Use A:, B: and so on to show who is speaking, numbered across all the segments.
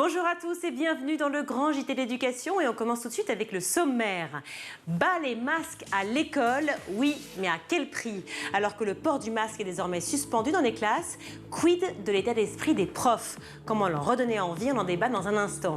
A: Bonjour à tous et bienvenue dans le grand JT d'éducation et on commence tout de suite avec le sommaire. Bas les masques à l'école, oui, mais à quel prix? Alors que le port du masque est désormais suspendu dans les classes, quid de l'état d'esprit des profs? Comment leur redonner envie? On en débat dans un instant.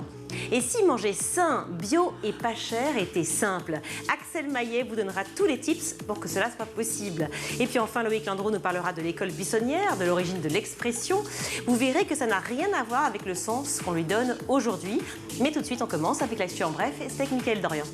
A: Et si manger sain, bio et pas cher était simple? Axel Maillet vous donnera tous les tips pour que cela soit possible. Et puis enfin, Loïc Landreau nous parlera de l'école buissonnière, de l'origine de l'expression. Vous verrez que ça n'a rien à voir avec le sens qu'on lui donne aujourd'hui. Mais tout de suite, on commence avec l'actu en bref et c'est avec Mickaël Dorian.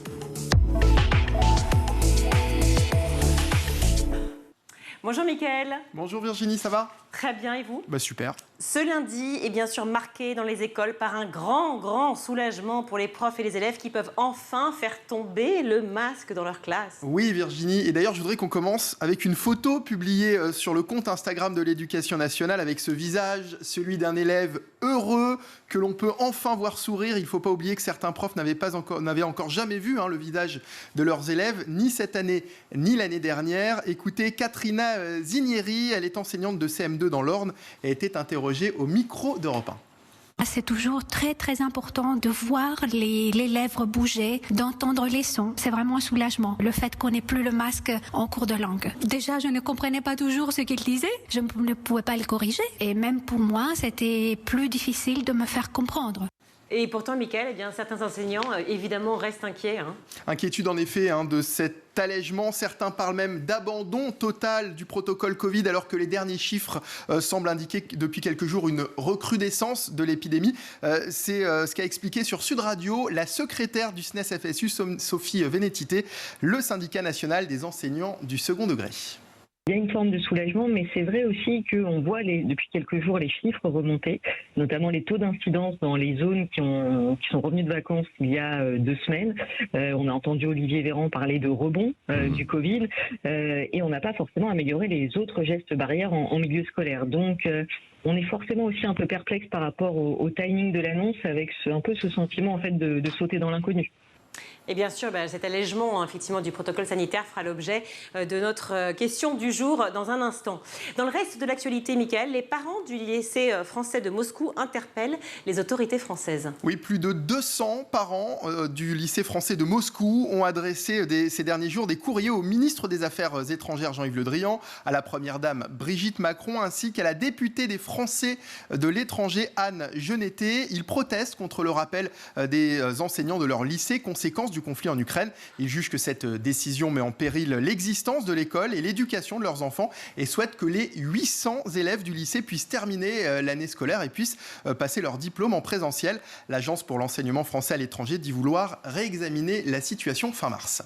A: Bonjour Mickaël.
B: Bonjour Virginie, ça va?
A: Très bien, et vous?
B: Super.
A: Ce lundi est bien sûr marqué dans les écoles par un grand soulagement pour les profs et les élèves qui peuvent enfin faire tomber le masque dans leur classe.
B: Oui Virginie, et d'ailleurs je voudrais qu'on commence avec une photo publiée sur le compte Instagram de l'Éducation nationale avec ce visage, celui d'un élève heureux que l'on peut enfin voir sourire. Il ne faut pas oublier que certains profs n'avaient encore jamais vu le visage de leurs élèves, ni cette année ni l'année dernière. Écoutez, Katrina Zinieri, elle est enseignante de CM2 dans l'Orne et était interrogée au micro d'Europe 1.
C: C'est toujours très important de voir les lèvres bouger, d'entendre les sons. C'est vraiment un soulagement, le fait qu'on n'ait plus le masque en cours de langue. Déjà, je ne comprenais pas toujours ce qu'il disait, je ne pouvais pas le corriger. Et même pour moi, c'était plus difficile de me faire comprendre.
A: Et pourtant, Mickaël, eh bien, certains enseignants, évidemment, restent inquiets.
B: Inquiétude, en effet, de cet allègement. Certains parlent même d'abandon total du protocole Covid, alors que les derniers chiffres semblent indiquer depuis quelques jours une recrudescence de l'épidémie. C'est ce qu'a expliqué sur Sud Radio la secrétaire du SNES-FSU, Sophie Vénétité, le syndicat national des enseignants du second degré.
D: Il y a une forme de soulagement, mais c'est vrai aussi qu'on voit depuis quelques jours les chiffres remonter, notamment les taux d'incidence dans les zones qui sont revenues de vacances il y a 2 semaines. On a entendu Olivier Véran parler de rebond du Covid et on n'a pas forcément amélioré les autres gestes barrières en milieu scolaire. Donc on est forcément aussi un peu perplexe par rapport au timing de l'annonce avec un peu ce sentiment en fait de sauter dans l'inconnu.
A: Et bien sûr, cet allègement effectivement, du protocole sanitaire fera l'objet de notre question du jour dans un instant. Dans le reste de l'actualité, Mickaël, les parents du lycée français de Moscou interpellent les autorités françaises.
B: Oui, plus de 200 parents du lycée français de Moscou ont adressé ces derniers jours des courriers au ministre des Affaires étrangères Jean-Yves Le Drian, à la première dame Brigitte Macron, ainsi qu'à la députée des Français de l'étranger Anne Genetet. Ils protestent contre le rappel des enseignants de leur lycée, conséquence du conflit en Ukraine. Ils jugent que cette décision met en péril l'existence de l'école et l'éducation de leurs enfants et souhaitent que les 800 élèves du lycée puissent terminer l'année scolaire et puissent passer leur diplôme en présentiel. L'Agence pour l'enseignement français à l'étranger dit vouloir réexaminer la situation fin mars.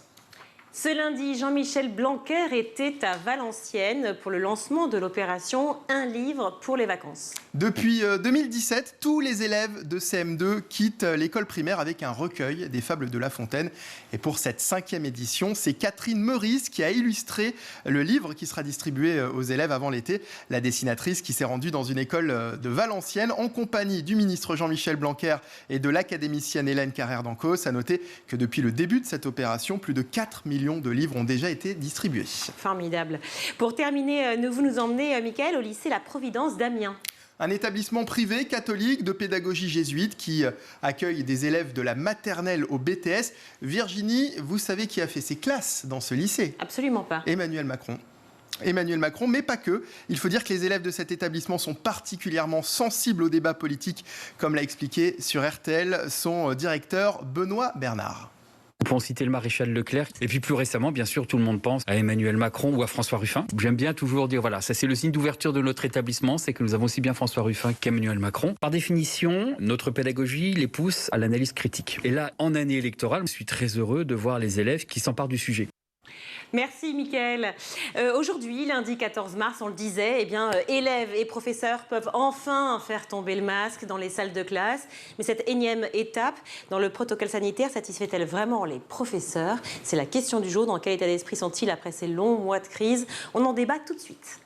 A: Ce lundi, Jean-Michel Blanquer était à Valenciennes pour le lancement de l'opération Un livre pour les vacances.
B: Depuis 2017, tous les élèves de CM2 quittent l'école primaire avec un recueil des fables de La Fontaine. Et pour cette 5e édition, c'est Catherine Meurice qui a illustré le livre qui sera distribué aux élèves avant l'été. La dessinatrice qui s'est rendue dans une école de Valenciennes en compagnie du ministre Jean-Michel Blanquer et de l'académicienne Hélène Carrère-Dancos. À noter que depuis le début de cette opération, plus de 4 millions de livres ont déjà été distribués.
A: Formidable. Pour terminer, vous nous emmenez, Mickaël, au lycée La Providence d'Amiens.
B: Un établissement privé catholique de pédagogie jésuite qui accueille des élèves de la maternelle au BTS. Virginie, vous savez qui a fait ses classes dans ce lycée?
A: Absolument pas.
B: Emmanuel Macron, mais pas que. Il faut dire que les élèves de cet établissement sont particulièrement sensibles au débat politique, comme l'a expliqué sur RTL son directeur Benoît Bernard.
E: On peut en citer le maréchal Leclerc. Et puis plus récemment, bien sûr, tout le monde pense à Emmanuel Macron ou à François Ruffin. J'aime bien toujours dire, voilà, ça c'est le signe d'ouverture de notre établissement, c'est que nous avons aussi bien François Ruffin qu'Emmanuel Macron. Par définition, notre pédagogie les pousse à l'analyse critique. Et là, en année électorale, je suis très heureux de voir les élèves qui s'emparent du sujet.
A: Merci Mickaël. Aujourd'hui, lundi 14 mars, on le disait, élèves et professeurs peuvent enfin faire tomber le masque dans les salles de classe. Mais cette énième étape dans le protocole sanitaire satisfait-elle vraiment les professeurs? C'est la question du jour. Dans quel état d'esprit sont-ils après ces longs mois de crise? On en débat tout de suite.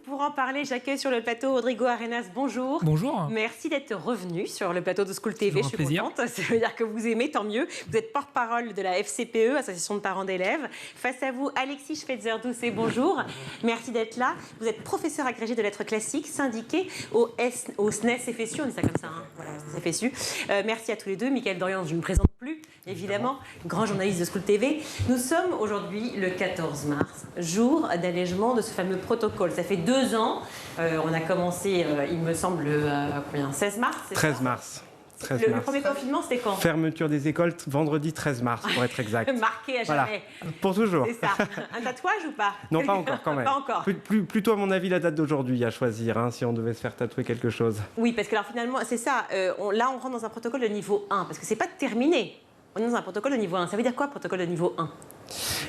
A: Pour en parler, j'accueille sur le plateau Rodrigo Arenas. Bonjour.
F: Bonjour.
A: Merci d'être revenu sur le plateau de School TV. Je suis contente. Ça veut dire que vous aimez, tant mieux. Vous êtes porte-parole de la FCPE, Association de parents d'élèves. Face à vous, Alexis Schweitzer-Doucet. Bonjour. Merci d'être là. Vous êtes professeur agrégé de lettres classiques, syndiqué au SNES FSU. On dit ça comme ça, hein. Voilà, FSU. Merci à tous les deux. Michael Dorian, je ne me présente plus, évidemment, grand journaliste de School TV. Nous sommes aujourd'hui le 14 mars, jour d'allègement de ce fameux protocole. Ça fait 2 ans. On a commencé, il me semble, 16 mars
G: 13 mars.
A: Le premier confinement, c'était quand?
G: Fermeture des écoles, vendredi 13 mars, pour être exact.
A: Marqué à
G: voilà.
A: jamais.
G: Pour toujours.
A: C'est ça. Un tatouage ou pas?
G: Non, pas encore, quand même.
A: Pas encore.
G: Plutôt, à mon avis, la date d'aujourd'hui à choisir, hein, si on devait se faire tatouer quelque chose.
A: Oui, parce que alors, finalement, c'est ça. Là, on rentre dans un protocole de niveau 1, parce que c'est pas terminé. On est dans un protocole de niveau 1. Ça veut dire quoi, protocole de niveau 1?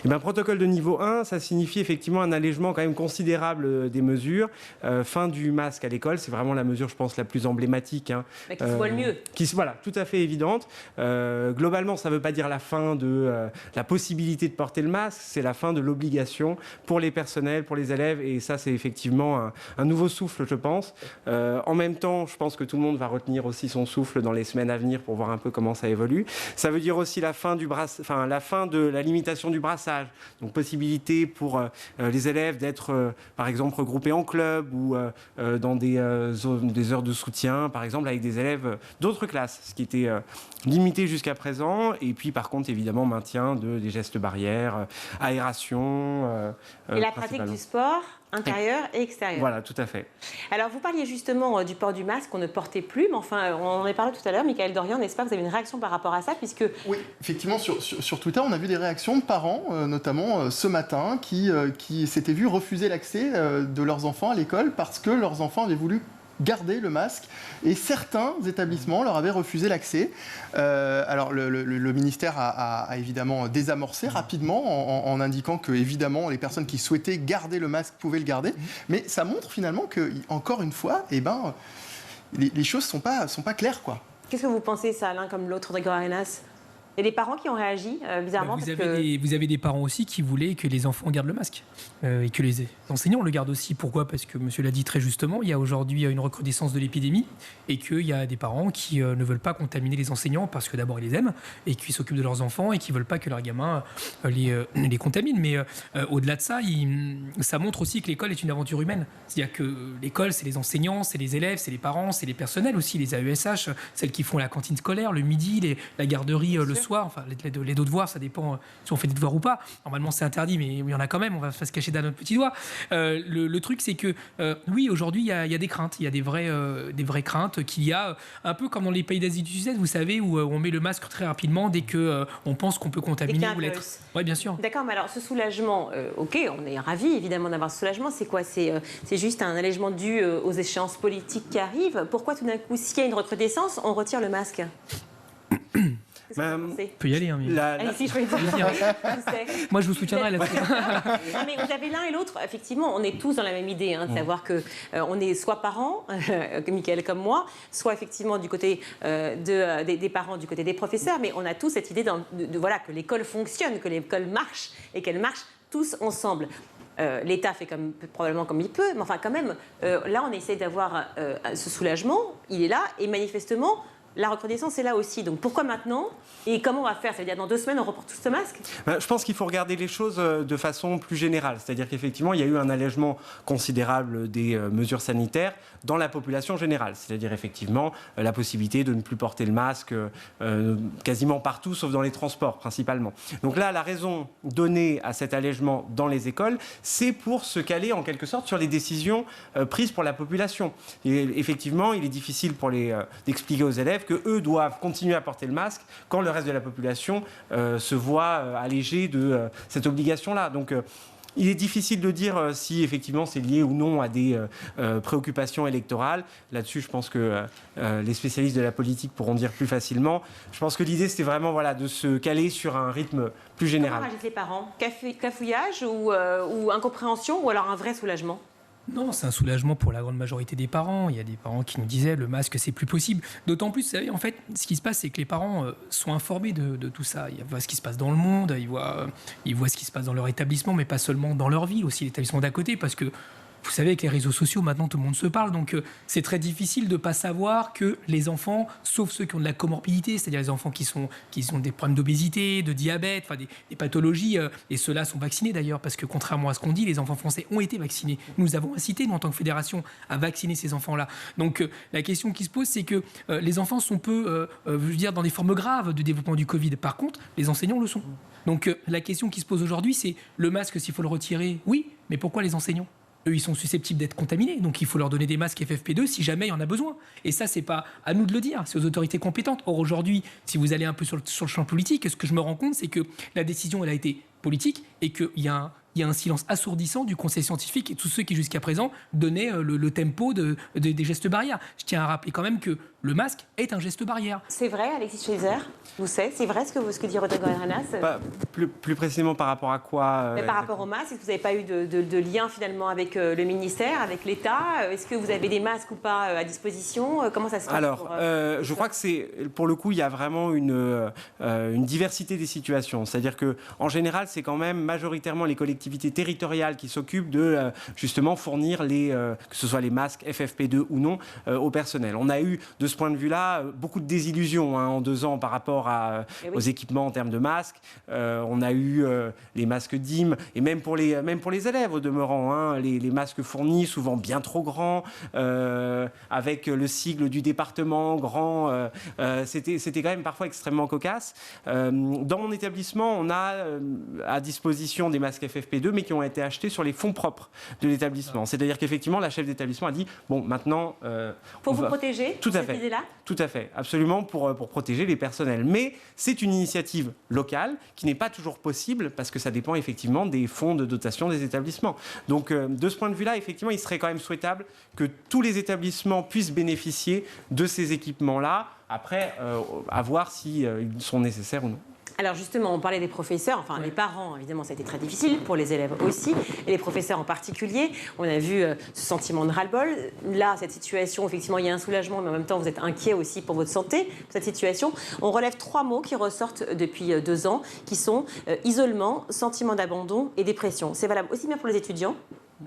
G: Eh bien, protocole de niveau 1, ça signifie effectivement un allègement quand même considérable des mesures. Fin du masque à l'école, c'est vraiment la mesure, je pense, la plus emblématique. Hein,
A: qui se voit le mieux.
G: Voilà, tout à fait évidente. Globalement, ça ne veut pas dire la fin de la possibilité de porter le masque, c'est la fin de l'obligation pour les personnels, pour les élèves, et ça, c'est effectivement un nouveau souffle, je pense. En même temps, je pense que tout le monde va retenir aussi son souffle dans les semaines à venir pour voir un peu comment ça évolue. Ça veut dire aussi la fin de la limitation du brassage, donc possibilité pour les élèves d'être par exemple regroupés en club ou dans des heures de soutien, par exemple avec des élèves d'autres classes, ce qui était limité jusqu'à présent, et puis par contre évidemment maintien des gestes barrières, aération.
A: Et la pratique du sport intérieur et extérieur.
G: Voilà, tout à fait.
A: Alors, vous parliez justement du port du masque qu'on ne portait plus, mais enfin, on en a parlé tout à l'heure. Michael Dorian, n'est-ce pas? Vous avez une réaction par rapport à ça, puisque...
B: Oui, effectivement, sur Twitter, on a vu des réactions de parents, notamment ce matin, qui s'étaient vus refuser l'accès de leurs enfants à l'école parce que leurs enfants avaient voulu garder le masque, et certains établissements leur avaient refusé l'accès. Alors le ministère a évidemment désamorcé rapidement en indiquant que évidemment les personnes qui souhaitaient garder le masque pouvaient le garder, mais ça montre finalement que, encore une fois, les choses sont pas claires, quoi.
A: Qu'est-ce que vous pensez, ça, l'un comme l'autre, Rodrigo Arenas? Il y a des parents qui ont réagi bizarrement.
F: Vous avez des parents aussi qui voulaient que les enfants gardent le masque et que les enseignants le gardent aussi. Pourquoi? Parce que monsieur l'a dit très justement, il y a aujourd'hui une recrudescence de l'épidémie et qu'il y a des parents qui ne veulent pas contaminer les enseignants parce que d'abord ils les aiment et qu'ils s'occupent de leurs enfants et qui ne veulent pas que leurs gamins les contaminent. Mais au-delà de ça, ça montre aussi que l'école est une aventure humaine. C'est-à-dire que l'école, c'est les enseignants, c'est les élèves, c'est les parents, c'est les personnels aussi, les AESH, celles qui font la cantine scolaire, le midi, la garderie le soir. Enfin, les devoirs, ça dépend si on fait des devoirs ou pas. Normalement, c'est interdit, mais il y en a quand même. On va se cacher derrière notre petit doigt. Le truc, c'est que oui, aujourd'hui, il y a des craintes. Il y a des vraies craintes qu'il y a un peu comme dans les pays d'Asie du Sud-Est, vous savez, où on met le masque très rapidement dès que on pense qu'on peut contaminer ou l'être. Oui, bien sûr.
A: D'accord, mais alors ce soulagement, ok, on est ravis évidemment d'avoir ce soulagement. C'est quoi? C'est juste un allègement dû aux échéances politiques qui arrivent. Pourquoi tout d'un coup, s'il y a une recrudescence, on retire le masque?
F: On peut y aller. Hein,
A: Allez-y, je vais vous dire.
F: Moi, je vous soutiendrai là-dessus.
A: Non, mais vous avez l'un et l'autre. Effectivement, on est tous dans la même idée, de savoir que on est soit parents, Michael comme moi, soit effectivement du côté des parents, du côté des professeurs, mais on a tous cette idée voilà, que l'école fonctionne, que l'école marche et qu'elle marche tous ensemble. L'État fait probablement comme il peut, mais enfin quand même, là on essaie d'avoir ce soulagement, il est là, et manifestement, la recrudescence est là aussi. Donc pourquoi maintenant? Et comment on va faire? Ça veut dire dans 2 semaines, on reporte tout ce masque?
G: Je pense qu'il faut regarder les choses de façon plus générale. C'est-à-dire qu'effectivement, il y a eu un allègement considérable des mesures sanitaires dans la population générale. C'est-à-dire effectivement la possibilité de ne plus porter le masque quasiment partout, sauf dans les transports principalement. Donc là, la raison donnée à cet allègement dans les écoles, c'est pour se caler en quelque sorte sur les décisions prises pour la population. Et effectivement, il est difficile d'expliquer aux élèves qu'eux doivent continuer à porter le masque quand le reste de la population se voit allégé de cette obligation-là. Donc il est difficile de dire si effectivement c'est lié ou non à des préoccupations électorales. Là-dessus, je pense que les spécialistes de la politique pourront dire plus facilement. Je pense que l'idée, c'était vraiment de se caler sur un rythme plus général.
A: Comment réagissent les parents? Cafouillage ou incompréhension, ou alors un vrai soulagement?
F: Non, c'est un soulagement pour la grande majorité des parents. Il y a des parents qui nous disaient le masque, c'est plus possible. D'autant plus, vous savez, en fait, ce qui se passe, c'est que les parents sont informés de tout ça. Ils voient ce qui se passe dans le monde, ils voient ce qui se passe dans leur établissement, mais pas seulement dans leur ville, aussi l'établissement d'à côté, parce que vous savez, avec les réseaux sociaux, maintenant, tout le monde se parle. Donc, c'est très difficile de ne pas savoir que les enfants, sauf ceux qui ont de la comorbidité, c'est-à-dire les enfants qui ont des problèmes d'obésité, de diabète, enfin des pathologies, et ceux-là sont vaccinés d'ailleurs, parce que contrairement à ce qu'on dit, les enfants français ont été vaccinés. Nous avons incité, nous, en tant que fédération, à vacciner ces enfants-là. Donc, la question qui se pose, c'est que les enfants sont peu, je veux dire, dans des formes graves de développement du Covid. Par contre, les enseignants le sont. Donc, la question qui se pose aujourd'hui, c'est le masque, s'il faut le retirer, oui, mais pourquoi les enseignants ? Eux, ils sont susceptibles d'être contaminés, donc il faut leur donner des masques FFP2 si jamais il y en a besoin. Et ça, c'est pas à nous de le dire, c'est aux autorités compétentes. Or, aujourd'hui, si vous allez un peu sur le champ politique, ce que je me rends compte, c'est que la décision, elle a été politique et qu'il y a un silence assourdissant du conseil scientifique et tous ceux qui, jusqu'à présent, donnaient le tempo des gestes barrières. Je tiens à rappeler quand même que le masque est un geste barrière.
A: C'est vrai, Alexis Schleiser, c'est vrai ce que dit Rodrigo Arenas?
G: Plus précisément par rapport à quoi
A: Mais par rapport au masque, est-ce que vous n'avez pas eu de lien finalement avec le ministère, avec l'État? Est-ce que vous avez des masques ou pas à disposition? Comment ça se passe?
G: Alors, je crois que pour le coup, il y a vraiment une diversité des situations. C'est-à-dire qu'en général, c'est quand même majoritairement les collectivités territoriales qui s'occupent de justement fournir que ce soit les masques FFP2 ou non au personnel. On a eu de ce point de vue-là beaucoup de désillusions en 2 ans par rapport aux équipements en termes de masques. On a eu les masques DIM et même pour les élèves au demeurant, les masques fournis souvent bien trop grands avec le sigle du département grand. C'était quand même parfois extrêmement cocasse. Dans mon établissement, on a à disposition des masques FFP2 mais qui ont été achetés sur les fonds propres de l'établissement. C'est-à-dire qu'effectivement, la chef d'établissement a dit bon, maintenant
A: pour vous protéger.
G: Tout à fait. Tout à fait, absolument, pour protéger les personnels. Mais c'est une initiative locale qui n'est pas toujours possible parce que ça dépend effectivement des fonds de dotation des établissements. Donc, de ce point de vue-là, effectivement, il serait quand même souhaitable que tous les établissements puissent bénéficier de ces équipements-là. Après, à voir s'ils sont nécessaires ou non.
A: Alors justement, on parlait des professeurs, enfin les parents, évidemment, ça a été très difficile, pour les élèves aussi, et les professeurs en particulier. On a vu ce sentiment de ras-le-bol. Là, cette situation, effectivement, il y a un soulagement, mais en même temps, vous êtes inquiet aussi pour votre santé, pour cette situation. On relève 3 mots qui ressortent depuis 2 ans, qui sont isolement, sentiment d'abandon et dépression. C'est valable aussi bien pour les étudiants,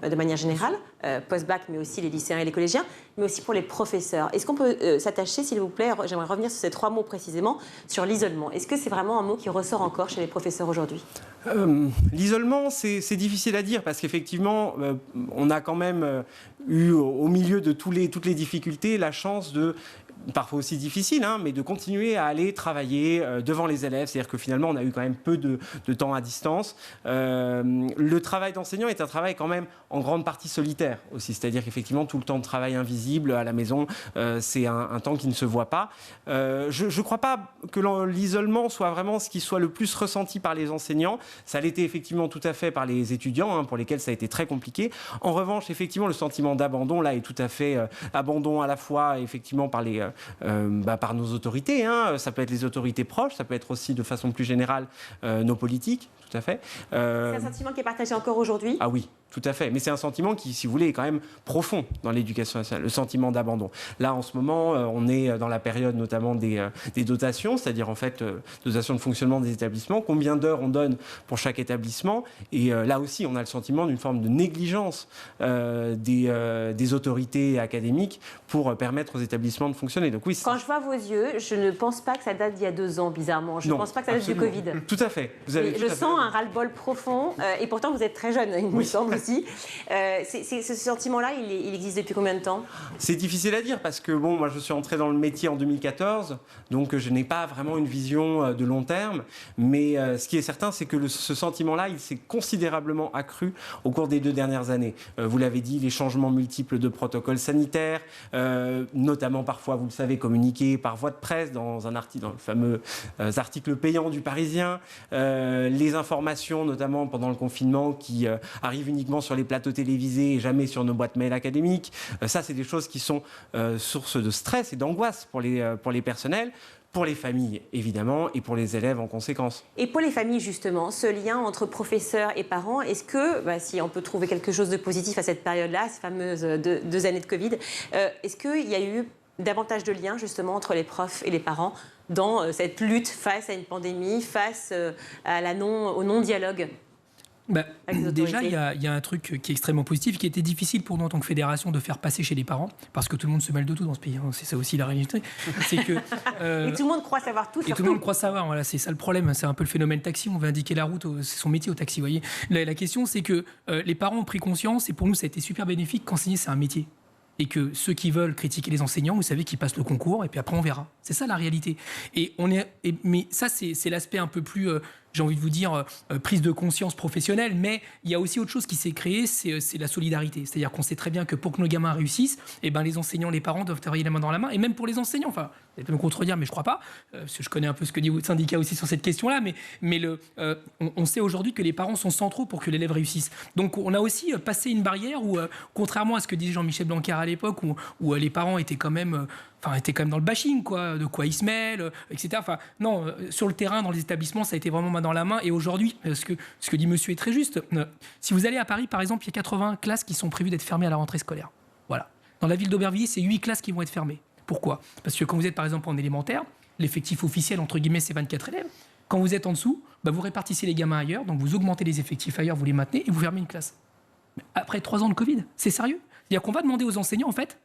A: de manière générale, post-bac, mais aussi les lycéens et les collégiens, mais aussi pour les professeurs. Est-ce qu'on peut s'attacher, s'il vous plaît, j'aimerais revenir sur ces 3 mots précisément, sur l'isolement. Est-ce que c'est vraiment un mot qui ressort encore chez les professeurs aujourd'hui?
G: L'isolement, c'est difficile à dire parce qu'effectivement, on a quand même eu au milieu de toutes les difficultés la chance de, parfois aussi difficile, mais de continuer à aller travailler devant les élèves. C'est-à-dire que finalement, on a eu quand même peu de temps à distance. Le travail d'enseignant est un travail quand même en grande partie solitaire aussi. C'est-à-dire qu'effectivement, tout le temps de travail invisible à la maison, c'est un temps qui ne se voit pas. Je ne crois pas que l'isolement soit vraiment ce qui soit le plus ressenti par les enseignants. Ça l'était effectivement tout à fait par les étudiants, pour lesquels ça a été très compliqué. En revanche, effectivement, le sentiment d'abandon, là, est tout à fait abandon à la fois, effectivement, par nos autorités. Ça peut être les autorités proches, ça peut être aussi, de façon plus générale, nos politiques, tout à fait.
A: C'est un sentiment qui est partagé encore aujourd'hui?
G: Ah oui. Tout à fait, mais c'est un sentiment qui, si vous voulez, est quand même profond dans l'éducation nationale, le sentiment d'abandon. Là, en ce moment, on est dans la période notamment des dotations, c'est-à-dire en fait, dotation de fonctionnement des établissements, combien d'heures on donne pour chaque établissement, et là aussi, on a le sentiment d'une forme de négligence des autorités académiques pour permettre aux établissements de fonctionner. Donc, oui,
A: quand je vois vos yeux, je ne pense pas que ça date d'il y a 2 ans, bizarrement. Je ne pense pas que ça date du Covid.
G: Tout à fait.
A: Je sens un ras-le-bol profond, et pourtant vous êtes très jeune, il me semble aussi. Ce sentiment-là, il existe depuis combien de temps?
G: C'est difficile à dire parce que moi je suis entré dans le métier en 2014, donc je n'ai pas vraiment une vision de long terme. Mais ce qui est certain, c'est que ce sentiment-là, il s'est considérablement accru au cours des 2 dernières années. Vous l'avez dit, les changements multiples de protocoles sanitaires, notamment parfois, vous le savez, communiqués par voie de presse dans le fameux article payant du Parisien, les informations, notamment pendant le confinement, qui arrivent uniquement sur les plateaux télévisés et jamais sur nos boîtes mail académiques. Ça, c'est des choses qui sont source de stress et d'angoisse pour les personnels, pour les familles, évidemment, et pour les élèves en conséquence.
A: Et pour les familles, justement, ce lien entre professeurs et parents, est-ce que, si on peut trouver quelque chose de positif à cette période-là, ces fameuses 2 années de Covid, est-ce qu'il y a eu davantage de liens, justement, entre les profs et les parents dans cette lutte face à une pandémie, face au non-dialogue?
F: Déjà, il y a un truc qui est extrêmement positif, qui était difficile pour nous en tant que fédération de faire passer chez les parents, parce que tout le monde se mêle de tout dans ce pays. C'est ça aussi la réalité. C'est que,
A: et tout le monde croit savoir tout.
F: Et tout le monde croit savoir. Voilà, c'est ça le problème. C'est un peu le phénomène taxi. On veut indiquer la route. C'est son métier au taxi. Vous voyez. La question, c'est que les parents ont pris conscience, et pour nous, ça a été super bénéfique qu'enseigner, c'est un métier. Et que ceux qui veulent critiquer les enseignants, vous savez qu'ils passent le concours, et puis après on verra. C'est ça la réalité. Mais ça, c'est l'aspect un peu plus, j'ai envie de vous dire, prise de conscience professionnelle. Mais il y a aussi autre chose qui s'est créée, c'est la solidarité. C'est-à-dire qu'on sait très bien que pour que nos gamins réussissent, les enseignants, les parents doivent travailler la main dans la main. Et même pour les enseignants, enfin, vous allez me contredire, mais je ne crois pas, parce que je connais un peu ce que dit votre syndicat aussi sur cette question-là, mais on sait aujourd'hui que les parents sont centraux pour que l'élève réussisse. Donc on a aussi passé une barrière où, contrairement à ce que disait Jean-Michel Blanquer à l'époque, où les parents étaient quand même dans le bashing, quoi, de quoi ils se mêlent, etc. Enfin, non, sur le terrain, dans les établissements, ça a été vraiment main dans la main. Et aujourd'hui, ce que dit monsieur est très juste. Si vous allez à Paris, par exemple, il y a 80 classes qui sont prévues d'être fermées à la rentrée scolaire. Voilà. Dans la ville d'Aubervilliers, c'est 8 classes qui vont être fermées. Pourquoi ? Parce que quand vous êtes, par exemple, en élémentaire, l'effectif officiel, entre guillemets, c'est 24 élèves. Quand vous êtes en dessous, vous répartissez les gamins ailleurs, donc vous augmentez les effectifs ailleurs, vous les maintenez et vous fermez une classe. Après 3 ans de Covid, c'est sérieux ? C'est-à-dire qu'on va demander aux enseignants, en fait,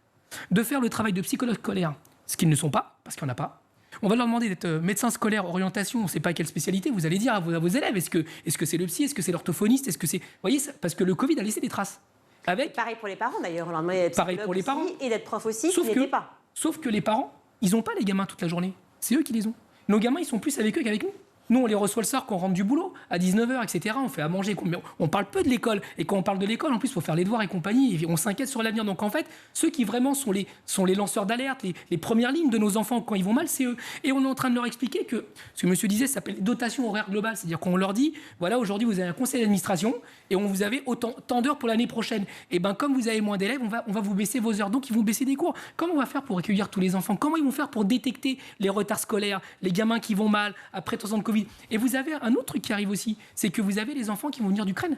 F: de faire le travail de psychologue scolaire, ce qu'ils ne sont pas, parce qu'il n'y en a pas. On va leur demander d'être médecin scolaire, orientation, on ne sait pas quelle spécialité, vous allez dire à vos élèves, est-ce que c'est le psy, est-ce que c'est l'orthophoniste, est-ce que c'est... Vous voyez, parce que le Covid a laissé des traces.
A: Pareil pour les parents d'ailleurs, on leur demandait d'être
F: pareil pour les parents.
A: Et d'être prof aussi, qui n'étaient pas.
F: Sauf que les parents, ils n'ont pas les gamins toute la journée, c'est eux qui les ont. Nos gamins, ils sont plus avec eux qu'avec nous. Nous, on les reçoit le soir quand on rentre du boulot, à 19h, etc. On fait à manger. Mais on parle peu de l'école. Et quand on parle de l'école, en plus, il faut faire les devoirs et compagnie. Et on s'inquiète sur l'avenir. Donc, en fait, ceux qui vraiment sont les lanceurs d'alerte, les premières lignes de nos enfants quand ils vont mal, c'est eux. Et on est en train de leur expliquer que ce que monsieur disait, ça s'appelle dotation horaire globale. C'est-à-dire qu'on leur dit, voilà, aujourd'hui, vous avez un conseil d'administration et vous avez tant d'heures pour l'année prochaine. Et bien, comme vous avez moins d'élèves, on va vous baisser vos heures. Donc, ils vont baisser des cours. Comment on va faire pour accueillir tous les enfants ? Comment ils vont faire pour détecter les retards scolaires, les gamins qui vont mal après 3 ans de Covid ? Et vous avez un autre truc qui arrive aussi, c'est que vous avez les enfants qui vont venir d'Ukraine.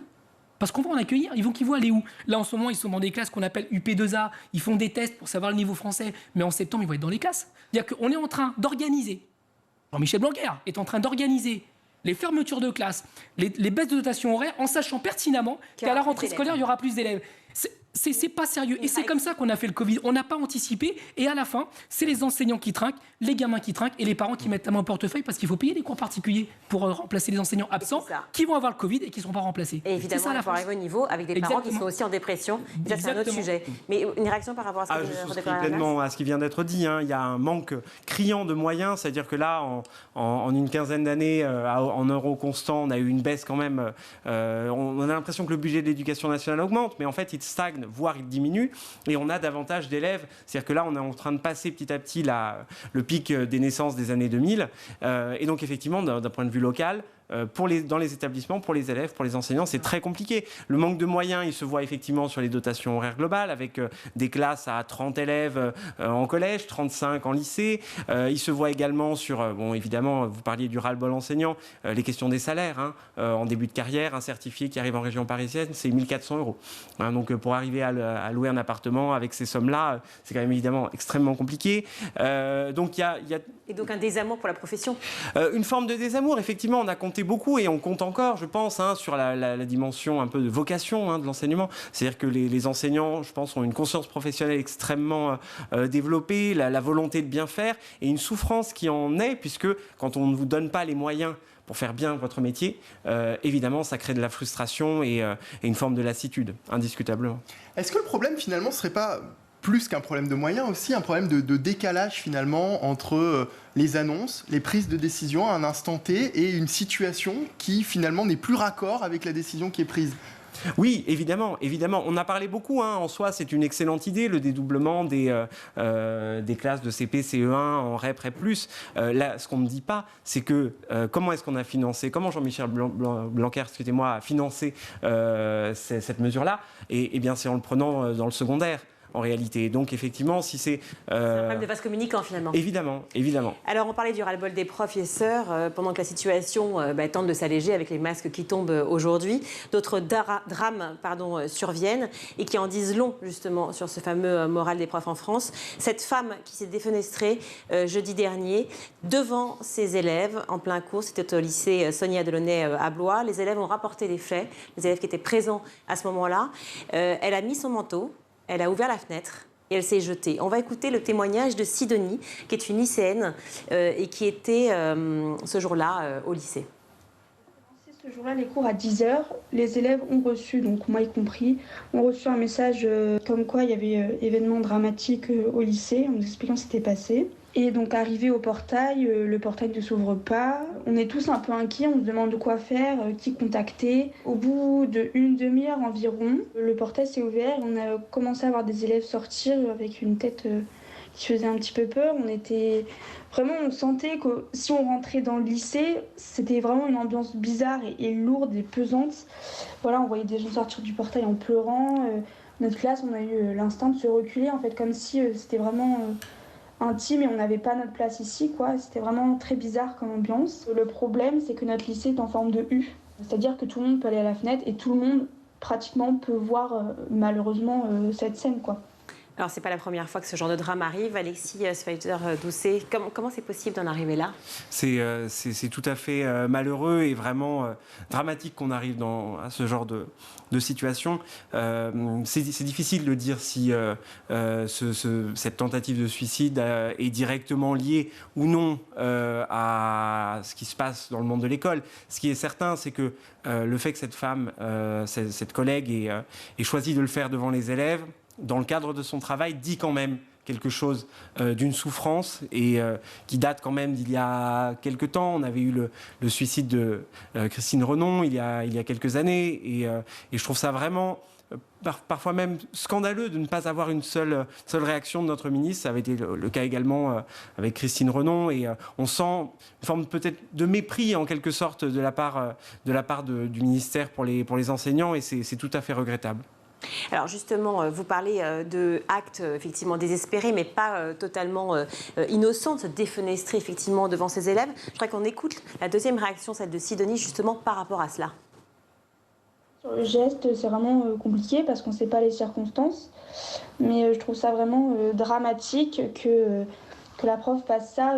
F: Parce qu'on va en accueillir, ils vont aller où ? Là, en ce moment, ils sont dans des classes qu'on appelle UP2A, ils font des tests pour savoir le niveau français, mais en septembre, ils vont être dans les classes. C'est-à-dire qu'on est en train d'organiser, Jean-Michel Blanquer est en train d'organiser les fermetures de classes, les baisses de dotation horaire, en sachant pertinemment qu'à la rentrée scolaire, il y aura plus d'élèves. C'est pas sérieux. Et c'est comme ça qu'on a fait le Covid. On n'a pas anticipé. Et à la fin, c'est les enseignants qui trinquent, les gamins qui trinquent et les parents qui mettent la main au portefeuille parce qu'il faut payer des cours particuliers pour remplacer les enseignants absents qui vont avoir le Covid et qui ne seront pas remplacés.
A: Et évidemment, il faut arriver au niveau avec des parents qui sont aussi en dépression. Ça, c'est un autre sujet. Mais une réaction par rapport à ce que
G: je souscris pleinement à ce qui vient d'être dit. Il y a un manque criant de moyens. C'est-à-dire que là, en une quinzaine d'années, en euros constants, on a eu une baisse quand même. On a l'impression que le budget de l'éducation nationale augmente, mais en fait, il stagne, voire il diminue. Et on a davantage d'élèves. C'est-à-dire que là, on est en train de passer petit à petit le pic des naissances des années 2000. Et donc, effectivement, d'un point de vue local, dans les établissements, pour les élèves, pour les enseignants, c'est très compliqué. Le manque de moyens, il se voit effectivement sur les dotations horaires globales, avec des classes à 30 élèves en collège, 35 en lycée. Il se voit également sur, évidemment, vous parliez du ras-le-bol enseignant, les questions des salaires. En début de carrière, un certifié qui arrive en région parisienne, c'est 1 400 €. Donc, pour arriver à louer un appartement avec ces sommes-là, c'est quand même évidemment extrêmement compliqué. Donc, il y a...
A: Et donc, un désamour pour la profession ?
G: Une forme de désamour, effectivement, on a compté beaucoup et on compte encore, je pense, sur la dimension un peu de vocation de l'enseignement. C'est-à-dire que les enseignants, je pense, ont une conscience professionnelle extrêmement développée, la volonté de bien faire et une souffrance qui en est, puisque quand on ne vous donne pas les moyens pour faire bien votre métier, évidemment, ça crée de la frustration et une forme de lassitude, indiscutablement.
B: Est-ce que le problème, finalement, ne serait pas plus qu'un problème de moyens, aussi un problème de décalage finalement entre les annonces, les prises de décision à un instant T et une situation qui finalement n'est plus raccord avec la décision qui est prise?
G: Oui, évidemment. On a parlé beaucoup, en soi, c'est une excellente idée, le dédoublement des classes de CP, CE1 en REP, REP+. Là, ce qu'on ne dit pas, c'est que comment est-ce qu'on a financé, comment Jean-Michel Blanquer, a financé cette mesure-là, et bien c'est en le prenant dans le secondaire. en réalité. Et donc effectivement, si c'est...
A: C'est un problème de vase communicant finalement.
G: Évidemment.
A: Alors on parlait du ras-le-bol des professeurs pendant que la situation tente de s'alléger avec les masques qui tombent aujourd'hui. D'autres drames surviennent et qui en disent long justement sur ce fameux moral des profs en France. Cette femme qui s'est défenestrée jeudi dernier devant ses élèves en plein cours, c'était au lycée Sonia Delaunay à Blois. Les élèves ont rapporté les faits, les élèves qui étaient présents à ce moment-là. Elle a mis son manteau, elle a ouvert la fenêtre et elle s'est jetée. On va écouter le témoignage de Sidonie, qui est une lycéenne et qui était ce jour-là au lycée.
H: Ce jour-là, les cours à 10h, les élèves ont reçu, donc moi y compris, ont reçu un message comme quoi il y avait événement dramatique au lycée, en nous expliquant ce qui s'était passé. Et donc arrivé au portail, le portail ne s'ouvre pas. On est tous un peu inquiets, on se demande quoi faire, qui contacter. Au bout d'une demi-heure environ, le portail s'est ouvert. On a commencé à voir des élèves sortir avec une tête qui faisait un petit peu peur. On sentait que si on rentrait dans le lycée, c'était vraiment une ambiance bizarre et lourde et pesante. Voilà, on voyait des gens sortir du portail en pleurant. Notre classe, on a eu l'instinct de se reculer, en fait, comme si c'était vraiment... intime et on n'avait pas notre place ici, quoi. C'était vraiment très bizarre comme ambiance. Le problème, c'est que notre lycée est en forme de U. C'est-à-dire que tout le monde peut aller à la fenêtre et tout le monde, pratiquement, peut voir, malheureusement, cette scène, quoi.
A: Alors, ce n'est pas la première fois que ce genre de drame arrive. Alexis Schweitzer-Doucet, comment c'est possible d'en arriver là ?
G: C'est tout à fait malheureux et vraiment dramatique qu'on arrive à ce genre de situation. C'est difficile de dire si cette tentative de suicide est directement liée ou non à ce qui se passe dans le monde de l'école. Ce qui est certain, c'est que le fait que cette femme, cette collègue, ait choisi de le faire devant les élèves, dans le cadre de son travail, dit quand même quelque chose d'une souffrance et qui date quand même d'il y a quelques temps. On avait eu le suicide de Christine Renon il y a quelques années et je trouve ça vraiment parfois même scandaleux de ne pas avoir une seule réaction de notre ministre. Ça avait été le cas également avec Christine Renon et on sent une forme peut-être de mépris en quelque sorte de la part du ministère pour les enseignants et c'est tout à fait regrettable.
A: Alors justement, vous parlez d'actes effectivement désespérés, mais pas totalement innocents, de se défenestrer effectivement devant ses élèves. Je voudrais qu'on écoute la deuxième réaction, celle de Sidonie, justement par rapport à cela.
H: Sur le geste, c'est vraiment compliqué parce qu'on ne sait pas les circonstances, mais je trouve ça vraiment dramatique que la prof fasse ça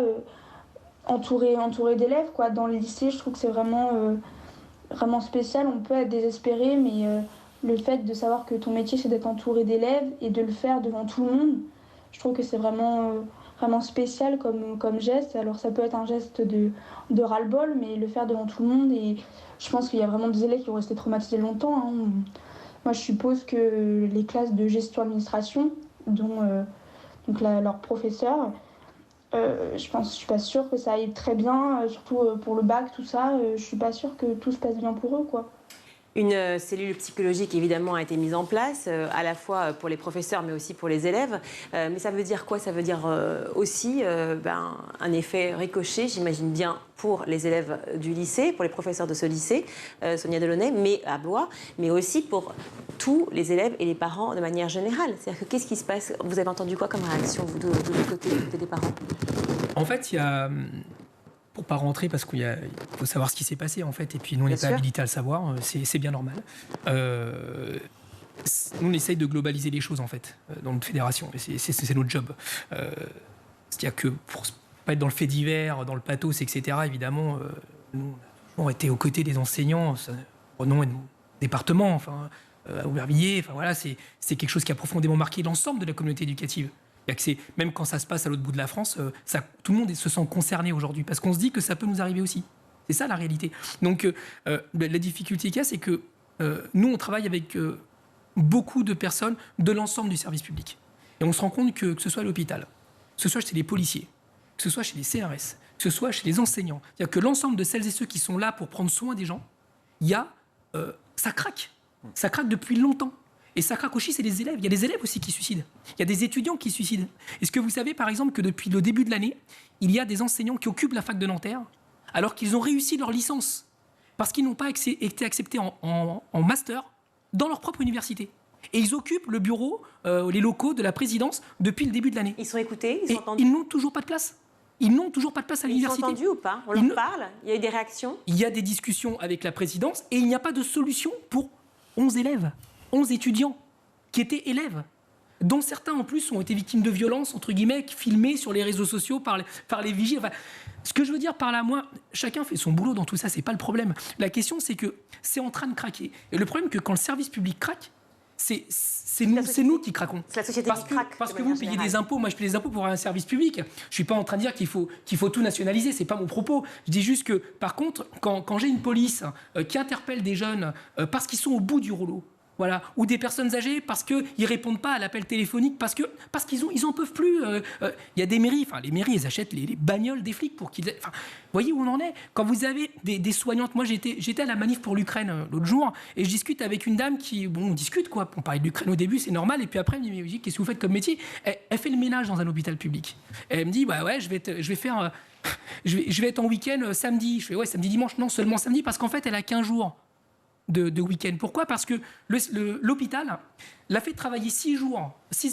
H: entourée d'élèves, quoi. Dans le lycée, je trouve que c'est vraiment spécial. On peut être désespéré, mais... le fait de savoir que ton métier, c'est d'être entouré d'élèves et de le faire devant tout le monde, je trouve que c'est vraiment spécial comme geste. Alors ça peut être un geste de ras-le-bol, mais le faire devant tout le monde, et je pense qu'il y a vraiment des élèves qui vont rester traumatisés longtemps, hein. Moi, je suppose que les classes de gestion-administration, dont leur professeur, je suis pas sûre que ça aille très bien, surtout pour le bac, tout ça. Je suis pas sûre que tout se passe bien pour eux, quoi.
A: Une cellule psychologique, évidemment, a été mise en place, à la fois pour les professeurs, mais aussi pour les élèves. Mais ça veut dire quoi ? Ça veut dire aussi un effet ricochet, j'imagine bien, pour les élèves du lycée, pour les professeurs de ce lycée, Sonia Delaunay, mais à Blois, mais aussi pour tous les élèves et les parents de manière générale. C'est-à-dire que qu'est-ce qui se passe ? Vous avez entendu quoi comme réaction, vous, de l'autre côté des parents ?
F: En fait, il y a... Pour pas rentrer, parce qu'il faut savoir ce qui s'est passé, en fait, et puis nous, on n'est pas habilités à le savoir, c'est bien normal. Nous, on essaye de globaliser les choses, en fait, dans notre fédération, et c'est notre job. C'est-à-dire que pour pas être dans le fait divers, dans le pathos, etc., évidemment, nous, on a été aux côtés des enseignants, Renon et nos départements, enfin, à Aubervilliers, enfin voilà, c'est quelque chose qui a profondément marqué l'ensemble de la communauté éducative. Même quand ça se passe à l'autre bout de la France, tout le monde se sent concerné aujourd'hui, parce qu'on se dit que ça peut nous arriver aussi. C'est ça la réalité. Donc la difficulté qu'il y a, c'est que nous, on travaille avec beaucoup de personnes de l'ensemble du service public. Et on se rend compte que ce soit à l'hôpital, que ce soit chez les policiers, que ce soit chez les CRS, que ce soit chez les enseignants, c'est-à-dire que l'ensemble de celles et ceux qui sont là pour prendre soin des gens, ça craque. Ça craque depuis longtemps. Et ça craque aussi, c'est les élèves. Il y a des élèves aussi qui suicident. Il y a des étudiants qui suicident. Est-ce que vous savez, par exemple, que depuis le début de l'année, il y a des enseignants qui occupent la fac de Nanterre alors qu'ils ont réussi leur licence parce qu'ils n'ont pas été acceptés en master dans leur propre université. Et ils occupent le bureau, les locaux de la présidence depuis le début de l'année.
A: Ils sont écoutés, ils sont entendus.
F: Ils n'ont toujours pas de place. Ils n'ont toujours pas de place à l'université.
A: Ils sont entendus ou pas? On leur parle? Il y a eu des réactions?
F: Il y a des discussions avec la présidence et il n'y a pas de solution pour 11 élèves, 11 étudiants qui étaient élèves, dont certains en plus ont été victimes de violences, entre guillemets, filmés sur les réseaux sociaux par les vigiles. Enfin, ce que je veux dire par là, moi, chacun fait son boulot dans tout ça, c'est pas le problème. La question, c'est que c'est en train de craquer. Et le problème, c'est que quand le service public craque, c'est nous qui craquons.
A: C'est la société qui craque.
F: Parce que vous payez des impôts, moi je paye des impôts pour un service public. Je ne suis pas en train de dire qu'il faut tout nationaliser, ce n'est pas mon propos. Je dis juste que, par contre, quand j'ai une police qui interpelle des jeunes parce qu'ils sont au bout du rouleau, voilà, ou des personnes âgées parce qu'ils ne répondent pas à l'appel téléphonique, parce qu'ils en peuvent plus. Il y a des mairies, les mairies, elles achètent les bagnoles des flics pour qu'ils... Vous voyez où on en est? Quand vous avez des soignantes... Moi, j'étais à la manif pour l'Ukraine l'autre jour, et je discute avec une dame qui... Bon, on discute, quoi. On parlait de l'Ukraine au début, c'est normal, et puis après, elle me dit, qu'est-ce que vous faites comme métier? Elle fait le ménage dans un hôpital public. Et elle me dit, ouais, je vais être en week-end samedi. Je fais, ouais, samedi, dimanche. Non, seulement samedi, parce qu'en fait, elle a 15 jours de week-end. Pourquoi? Parce que l'hôpital l'a fait travailler 6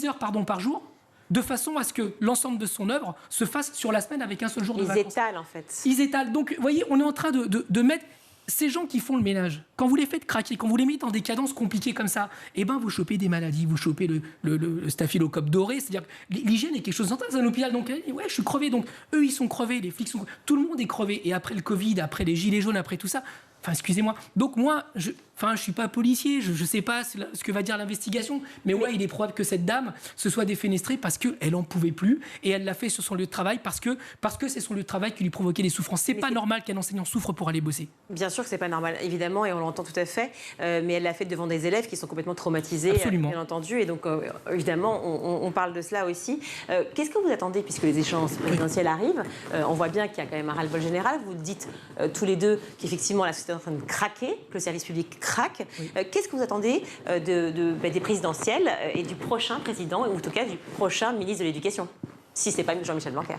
F: heures par jour, de façon à ce que l'ensemble de son œuvre se fasse sur la semaine avec un seul jour de vacances.
A: Ils étalent, en fait.
F: Ils étalent. Donc, vous voyez, on est en train de mettre ces gens qui font le ménage. Quand vous les faites craquer, quand vous les mettez dans des cadences compliquées comme ça, vous chopez des maladies, vous chopez le staphylocoque doré. C'est-à-dire que l'hygiène est quelque chose d'entendre dans un hôpital. Donc, ouais, je suis crevé. Donc, eux, ils sont crevés, les flics sont crevés. Tout le monde est crevé. Et après le Covid, après les gilets jaunes, après tout ça... excusez-moi. Donc moi, je suis pas policier, je sais pas ce que va dire l'investigation, mais ouais, il est probable que cette dame se soit défenestrée parce qu'elle en pouvait plus et elle l'a fait sur son lieu de travail parce que c'est son lieu de travail qui lui provoquait des souffrances. C'est pas normal qu'un enseignant souffre pour aller bosser. Bien
A: sûr que c'est pas normal, évidemment, et on l'entend tout à fait, mais elle l'a fait devant des élèves qui sont complètement traumatisés, bien entendu, et donc évidemment, on parle de cela aussi. Qu'est-ce que vous attendez puisque les échéances présidentielles arrivent? On voit bien qu'il y a quand même un ras-le-bol général. Vous dites tous les deux qu'effectivement la société est en train de craquer, que le service public craque. Oui. Qu'est-ce que vous attendez des présidentielles et du prochain président, ou en tout cas du prochain ministre de l'Éducation, si ce n'est pas Jean-Michel Blanquer?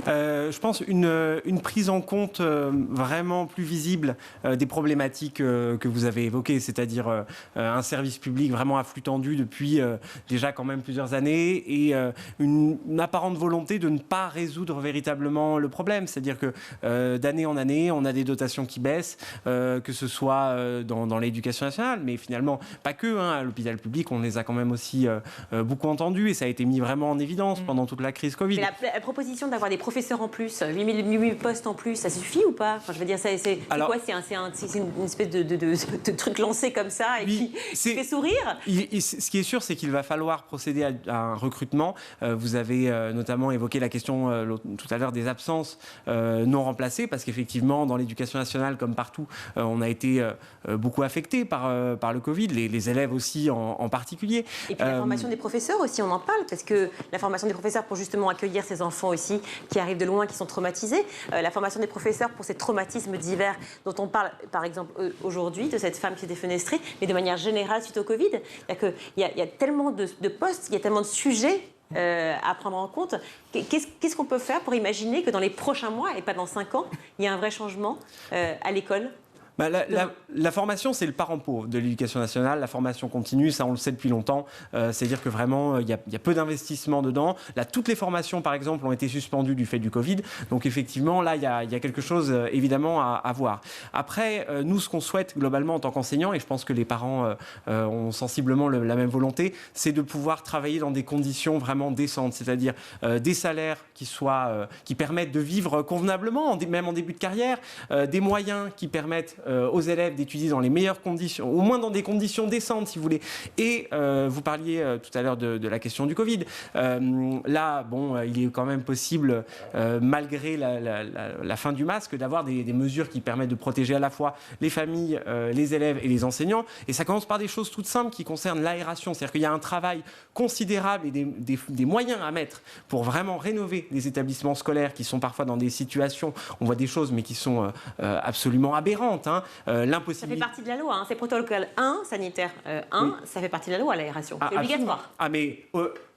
G: Je pense une prise en compte vraiment plus visible des problématiques que vous avez évoquées, c'est-à-dire un service public vraiment à flux tendu depuis déjà quand même plusieurs années et une apparente volonté de ne pas résoudre véritablement le problème, c'est-à-dire que d'année en année, on a des dotations qui baissent, que ce soit dans l'éducation nationale, mais finalement pas que, à l'hôpital public, on les a quand même aussi beaucoup entendus et ça a été mis vraiment en évidence pendant toute la crise Covid.
A: Mais la proposition d'avoir des professeurs en plus, 8000 postes en plus, ça suffit ou pas? Je veux dire, c'est quoi? C'est une espèce de truc lancé comme ça et qui fait sourire?
G: Ce qui est sûr, c'est qu'il va falloir procéder à un recrutement. Vous avez notamment évoqué la question tout à l'heure des absences non remplacées, parce qu'effectivement, dans l'éducation nationale, comme partout, on a été beaucoup affecté par le Covid, les élèves aussi en particulier.
A: Et puis la formation des professeurs aussi, on en parle, parce que la formation des professeurs pour justement accueillir ces enfants aussi qui arrivent de loin, qui sont traumatisés, la formation des professeurs pour ces traumatismes divers dont on parle, par exemple, aujourd'hui, de cette femme qui s'est défenestrée, mais de manière générale suite au Covid. Il y a tellement de postes, il y a tellement de sujets à prendre en compte. Qu'est-ce qu'on peut faire pour imaginer que dans les prochains mois, et pas dans 5 ans, il y a un vrai changement à l'école?
G: La formation, c'est le parent pauvre de l'éducation nationale. La formation continue, ça on le sait depuis longtemps. C'est-à-dire que vraiment, il y a peu d'investissement dedans. Là, toutes les formations, par exemple, ont été suspendues du fait du Covid. Donc effectivement, là, il y a quelque chose, évidemment, à voir. Après, nous, ce qu'on souhaite globalement en tant qu'enseignants, et je pense que les parents ont sensiblement la même volonté, c'est de pouvoir travailler dans des conditions vraiment décentes. C'est-à-dire des salaires qui permettent de vivre convenablement, même en début de carrière, des moyens qui permettent aux élèves d'étudier dans les meilleures conditions, au moins dans des conditions décentes, si vous voulez. Et vous parliez tout à l'heure de la question du Covid. Là, il est quand même possible, malgré la fin du masque, d'avoir des mesures qui permettent de protéger à la fois les familles, les élèves et les enseignants. Et ça commence par des choses toutes simples qui concernent l'aération. C'est-à-dire qu'il y a un travail considérable et des moyens à mettre pour vraiment rénover les établissements scolaires qui sont parfois dans des situations, on voit des choses, mais qui sont absolument aberrantes.
A: L'impossibilité... Ça fait partie de la loi, c'est protocole 1, sanitaire 1, oui. Ça fait partie de la loi, l'aération. C'est obligatoire.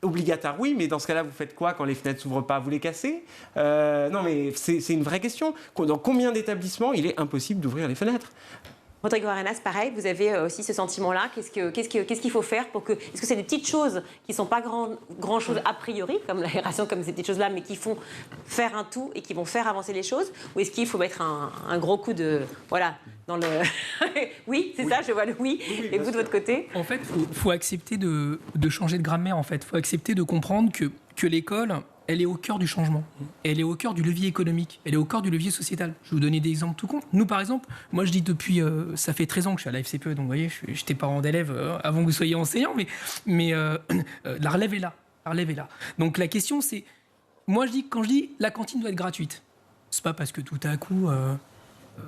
G: Obligatoire, oui, mais dans ce cas-là, vous faites quoi quand les fenêtres ne s'ouvrent pas? Vous les cassez? Non, mais c'est une vraie question. Dans combien d'établissements il est impossible d'ouvrir les fenêtres?
A: Rodrigo Arenas, pareil, vous avez aussi ce sentiment-là. Qu'est-ce qu'il faut faire pour que... Est-ce que c'est des petites choses qui ne sont pas grand-chose a priori, comme l'aération, comme ces petites choses-là, mais qui font faire un tout et qui vont faire avancer les choses? Ou est-ce qu'il faut mettre un gros coup de... Voilà, dans le... Oui, c'est ça, je vois le oui. Et vous, de votre côté?
F: En fait, il faut accepter de changer de grammaire, en fait. Il faut accepter de comprendre que l'école... elle est au cœur du changement. Elle est au cœur du levier économique. Elle est au cœur du levier sociétal. Je vais vous donner des exemples tout con. Nous, par exemple, moi, je dis depuis... ça fait 13 ans que je suis à la FCPE, donc vous voyez, j'étais parent d'élèves avant que vous soyez enseignant, mais la relève est là. La relève est là. Donc la question, c'est... Moi, quand je dis la cantine doit être gratuite, c'est pas parce que tout à coup...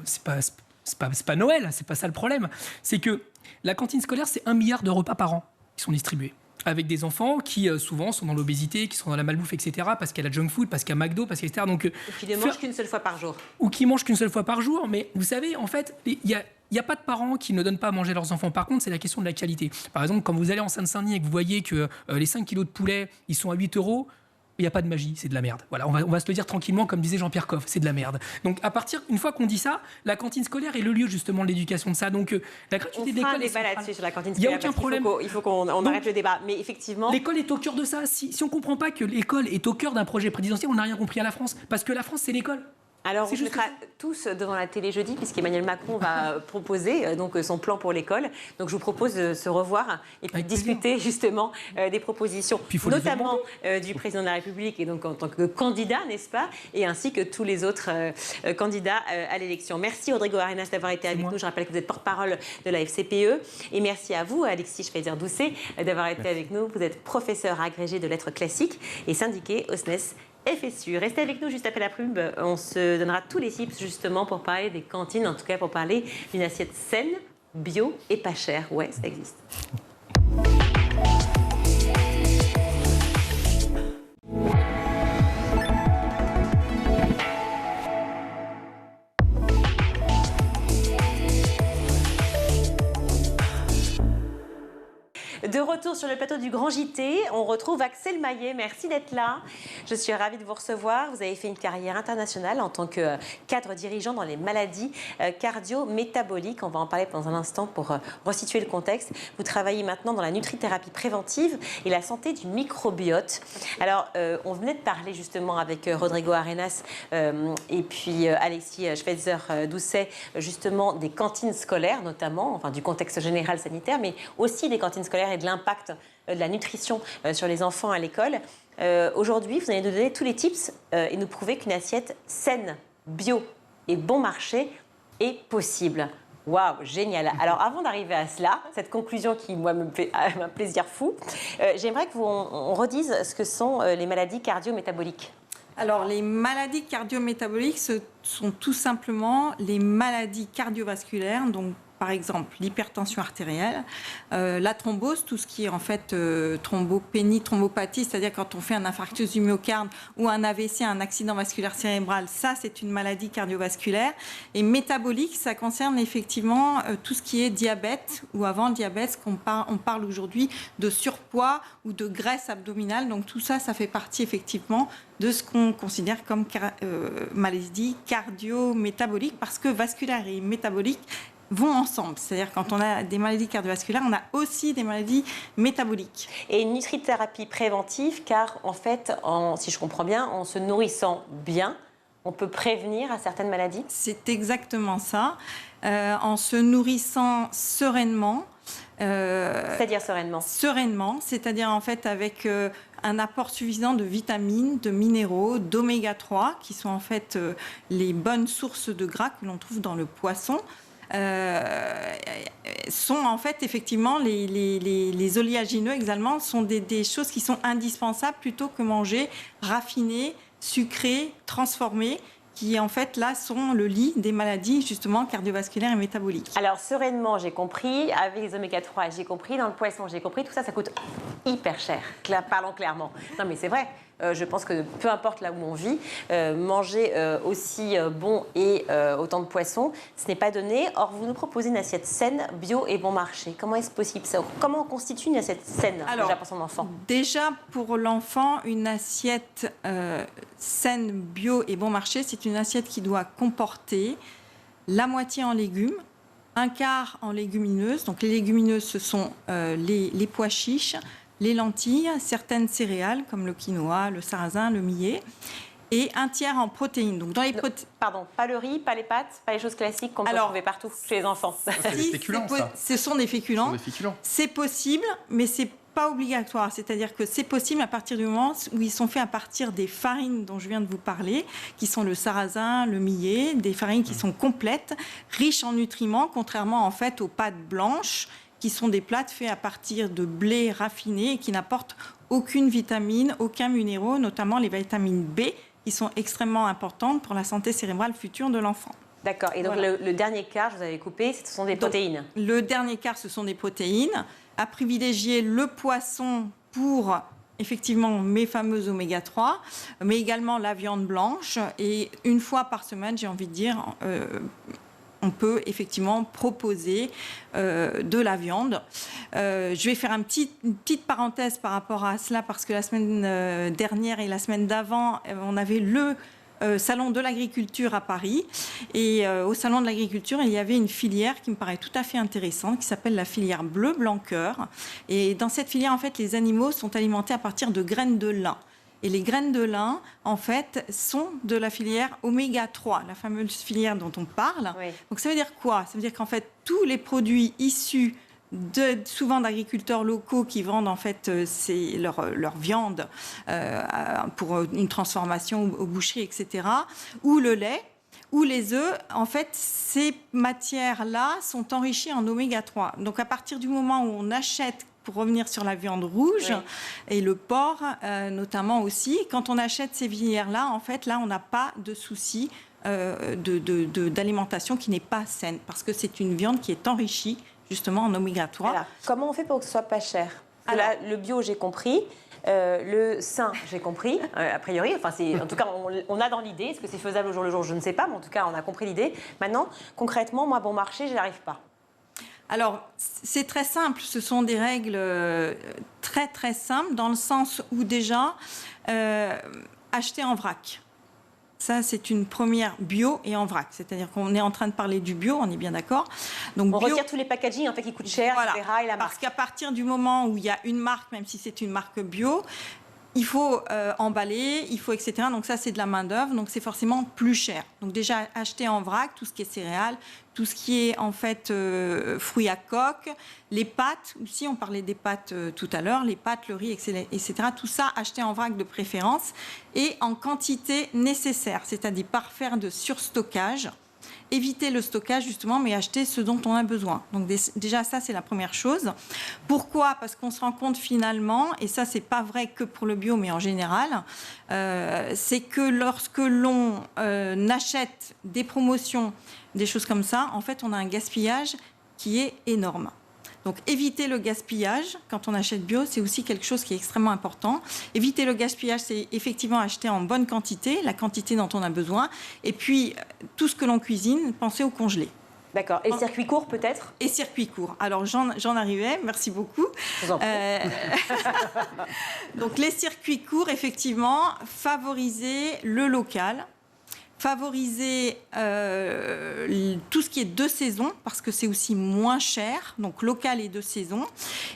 F: c'est pas Noël, c'est pas ça le problème. C'est que la cantine scolaire, c'est 1 milliard de repas par an qui sont distribués. Avec des enfants qui souvent sont dans l'obésité, qui sont dans la malbouffe, etc. Parce qu'il y a la junk food, parce qu'il y a McDo, parce qu'il y a etc. Donc,
A: ou qui ne mangent qu'une seule fois par jour.
F: Ou qui mangent qu'une seule fois par jour. Mais vous savez, en fait, il n'y a pas de parents qui ne donnent pas à manger leurs enfants. Par contre, c'est la question de la qualité. Par exemple, quand vous allez en Seine-Saint-Denis et que vous voyez que les 5 kilos de poulet, ils sont à 8 €, il n'y a pas de magie, c'est de la merde. Voilà, on va se le dire tranquillement, comme disait Jean-Pierre Coff, c'est de la merde. Donc, une fois qu'on dit ça, la cantine scolaire est le lieu justement de l'éducation de ça. Donc, la gratuité de l'école.
A: On fera un débat là-dessus sur la cantine
F: scolaire.
A: Il n'y a aucun problème. Il faut qu'on arrête le débat. Mais effectivement.
F: L'école est au cœur de ça. Si on ne comprend pas que l'école est au cœur d'un projet présidentiel, on n'a rien compris à la France. Parce que la France, c'est l'école.
A: Alors, on se mettra tous devant la télé jeudi, puisqu'Emmanuel Macron va proposer son plan pour l'école. Donc, je vous propose de se revoir et puis de discuter justement des propositions, notamment du président de la République, et donc en tant que candidat, n'est-ce pas, et ainsi que tous les autres candidats à l'élection. Merci Rodrigo Arenas d'avoir été avec nous. Je rappelle que vous êtes porte-parole de la FCPE. Et merci à vous, Alexis Schweizer-Doucet, d'avoir été avec nous. Vous êtes professeur agrégé de lettres classiques et syndiqué au SNES FSU. Restez avec nous juste après la pub. On se donnera tous les tips justement pour parler des cantines, en tout cas pour parler d'une assiette saine, bio et pas chère. Ouais, ça existe. De retour sur le plateau du Grand JT, on retrouve Axel Maillet. Merci d'être là. Je suis ravie de vous recevoir. Vous avez fait une carrière internationale en tant que cadre dirigeant dans les maladies cardio-métaboliques. On va en parler dans un instant pour resituer le contexte. Vous travaillez maintenant dans la nutrithérapie préventive et la santé du microbiote. Alors, on venait de parler justement avec Rodrigo Arenas et puis Alexis Schweizer-Doucet, justement des cantines scolaires notamment, enfin du contexte général sanitaire, mais aussi des cantines scolaires et de l'impact de la nutrition sur les enfants à l'école. Aujourd'hui, vous allez nous donner tous les tips et nous prouver qu'une assiette saine, bio et bon marché est possible. Waouh, génial. Alors, avant d'arriver à cela, cette conclusion qui, moi, me fait un plaisir fou, j'aimerais qu'on redise ce que sont les maladies cardio-métaboliques.
I: Alors, les maladies cardio-métaboliques, ce sont tout simplement les maladies cardiovasculaires, donc par exemple l'hypertension artérielle, la thrombose, tout ce qui est en fait thrombopénie, thrombopathie, c'est-à-dire quand on fait un infarctus du myocarde ou un AVC, un accident vasculaire cérébral, ça c'est une maladie cardiovasculaire. Et métabolique, ça concerne effectivement tout ce qui est diabète ou avant le diabète, on parle aujourd'hui de surpoids ou de graisse abdominale. Donc tout ça, ça fait partie effectivement de ce qu'on considère comme maladie cardio-métabolique, parce que vasculaire et métabolique vont ensemble. C'est-à-dire quand on a des maladies cardiovasculaires, on a aussi des maladies métaboliques.
A: Et une nutrithérapie préventive, car en fait, si je comprends bien, en se nourrissant bien, on peut prévenir à certaines maladies?
I: C'est exactement ça. En se nourrissant sereinement.
A: C'est-à-dire sereinement?
I: Sereinement, c'est-à-dire en fait avec un apport suffisant de vitamines, de minéraux, d'oméga 3, qui sont en fait les bonnes sources de gras que l'on trouve dans le poisson. Sont en fait effectivement les oléagineux également sont des choses qui sont indispensables plutôt que manger raffiné, sucré, transformé, qui en fait là sont le lit des maladies justement cardiovasculaires et métaboliques.
A: Alors sereinement, j'ai compris, avec les oméga 3, j'ai compris, dans le poisson, j'ai compris, tout ça, ça coûte hyper cher, parlons clairement. Non mais c'est vrai. Je pense que peu importe là où on vit, manger aussi bon et autant de poissons, ce n'est pas donné. Or, vous nous proposez une assiette saine, bio et bon marché. Comment est-ce possible ça? Comment on constitue une assiette saine déjà pour son enfant?
I: Déjà, pour l'enfant, une assiette saine, bio et bon marché, c'est une assiette qui doit comporter la moitié en légumes, un quart en légumineuses. Donc les légumineuses, ce sont les pois chiches, les lentilles, certaines céréales comme le quinoa, le sarrasin, le millet. Et un tiers en protéines. Donc dans les
A: Pardon, pas le riz, pas les pâtes, pas les choses classiques qu'on peut trouver partout chez les enfants.
B: C'est des féculents, ça.
I: Ce sont des féculents. C'est possible, mais c'est pas obligatoire. C'est-à-dire que c'est possible à partir du moment où ils sont faits à partir des farines dont je viens de vous parler, qui sont le sarrasin, le millet, des farines qui sont complètes, riches en nutriments, contrairement en fait aux pâtes blanches, qui sont des plats faits à partir de blé raffiné et qui n'apportent aucune vitamine, aucun minéraux, notamment les vitamines B, qui sont extrêmement importantes pour la santé cérébrale future de l'enfant.
A: D'accord. Et donc le dernier quart, je vous avais coupé, ce sont des protéines.
I: Le dernier quart, ce sont des protéines. À privilégier le poisson pour effectivement mes fameux oméga 3, mais également la viande blanche. Et une fois par semaine, j'ai envie de dire, on peut effectivement proposer de la viande. Je vais faire une petite parenthèse par rapport à cela, parce que la semaine dernière et la semaine d'avant, on avait le Salon de l'agriculture à Paris. Et au Salon de l'agriculture, il y avait une filière qui me paraît tout à fait intéressante, qui s'appelle la filière bleu-blanc-cœur. Et dans cette filière, en fait, les animaux sont alimentés à partir de graines de lin. Et les graines de lin, en fait, sont de la filière oméga 3, la fameuse filière dont on parle. Oui. Donc ça veut dire quoi? Ça veut dire qu'en fait, tous les produits issus souvent d'agriculteurs locaux qui vendent en fait leur viande pour une transformation aux boucheries, etc., ou le lait, ou les œufs, en fait, ces matières-là sont enrichies en oméga 3. Donc à partir du moment où on achète, pour revenir sur la viande rouge, et le porc notamment aussi, quand on achète ces filières-là, en fait, là, on n'a pas de souci d'alimentation qui n'est pas saine, parce que c'est une viande qui est enrichie justement en oméga 3.
A: Alors, comment on fait pour que ce soit pas cher? Là, le bio, j'ai compris. Le sain, j'ai compris, a priori. Enfin, en tout cas, on a dans l'idée. Est-ce que c'est faisable au jour le jour? Je ne sais pas, mais en tout cas, on a compris l'idée. Maintenant, concrètement, moi, bon marché, je n'y arrive pas.
I: Alors, c'est très simple. Ce sont des règles très, très simples, dans le sens où déjà, acheter en vrac. Ça, c'est une première bio et en vrac. C'est-à-dire qu'on est en train de parler du bio, on est bien d'accord. Donc,
A: on retire tous les packaging en fait, qui coûtent cher,
I: voilà,
A: etc. Et la marque.
I: Parce qu'à partir du moment où il y a une marque, même si c'est une marque bio, il faut emballer, il faut etc. Donc ça, c'est de la main-d'œuvre, donc c'est forcément plus cher. Donc déjà, acheter en vrac tout ce qui est céréales, tout ce qui est en fait fruits à coque, les pâtes aussi, on parlait des pâtes tout à l'heure, les pâtes, le riz, etc. Tout ça, acheter en vrac de préférence et en quantité nécessaire, c'est-à-dire pas faire de surstockage. Éviter le stockage justement, mais acheter ce dont on a besoin. Donc déjà ça, c'est la première chose. Pourquoi? Parce qu'on se rend compte finalement, et ça c'est pas vrai que pour le bio, mais en général, c'est que lorsque l'on achète des promotions, des choses comme ça, en fait on a un gaspillage qui est énorme. Donc éviter le gaspillage quand on achète bio, c'est aussi quelque chose qui est extrêmement important. Éviter le gaspillage, c'est effectivement acheter en bonne quantité, la quantité dont on a besoin. Et puis, tout ce que l'on cuisine, pensez au congelé.
A: D'accord. Et circuit court peut-être? Et
I: circuit court. Alors j'en arrivais, merci beaucoup.
A: Je vous en prie.
I: Donc les circuits courts, effectivement, favoriser le local. Favoriser tout ce qui est de saison, parce que c'est aussi moins cher, donc local et de saison.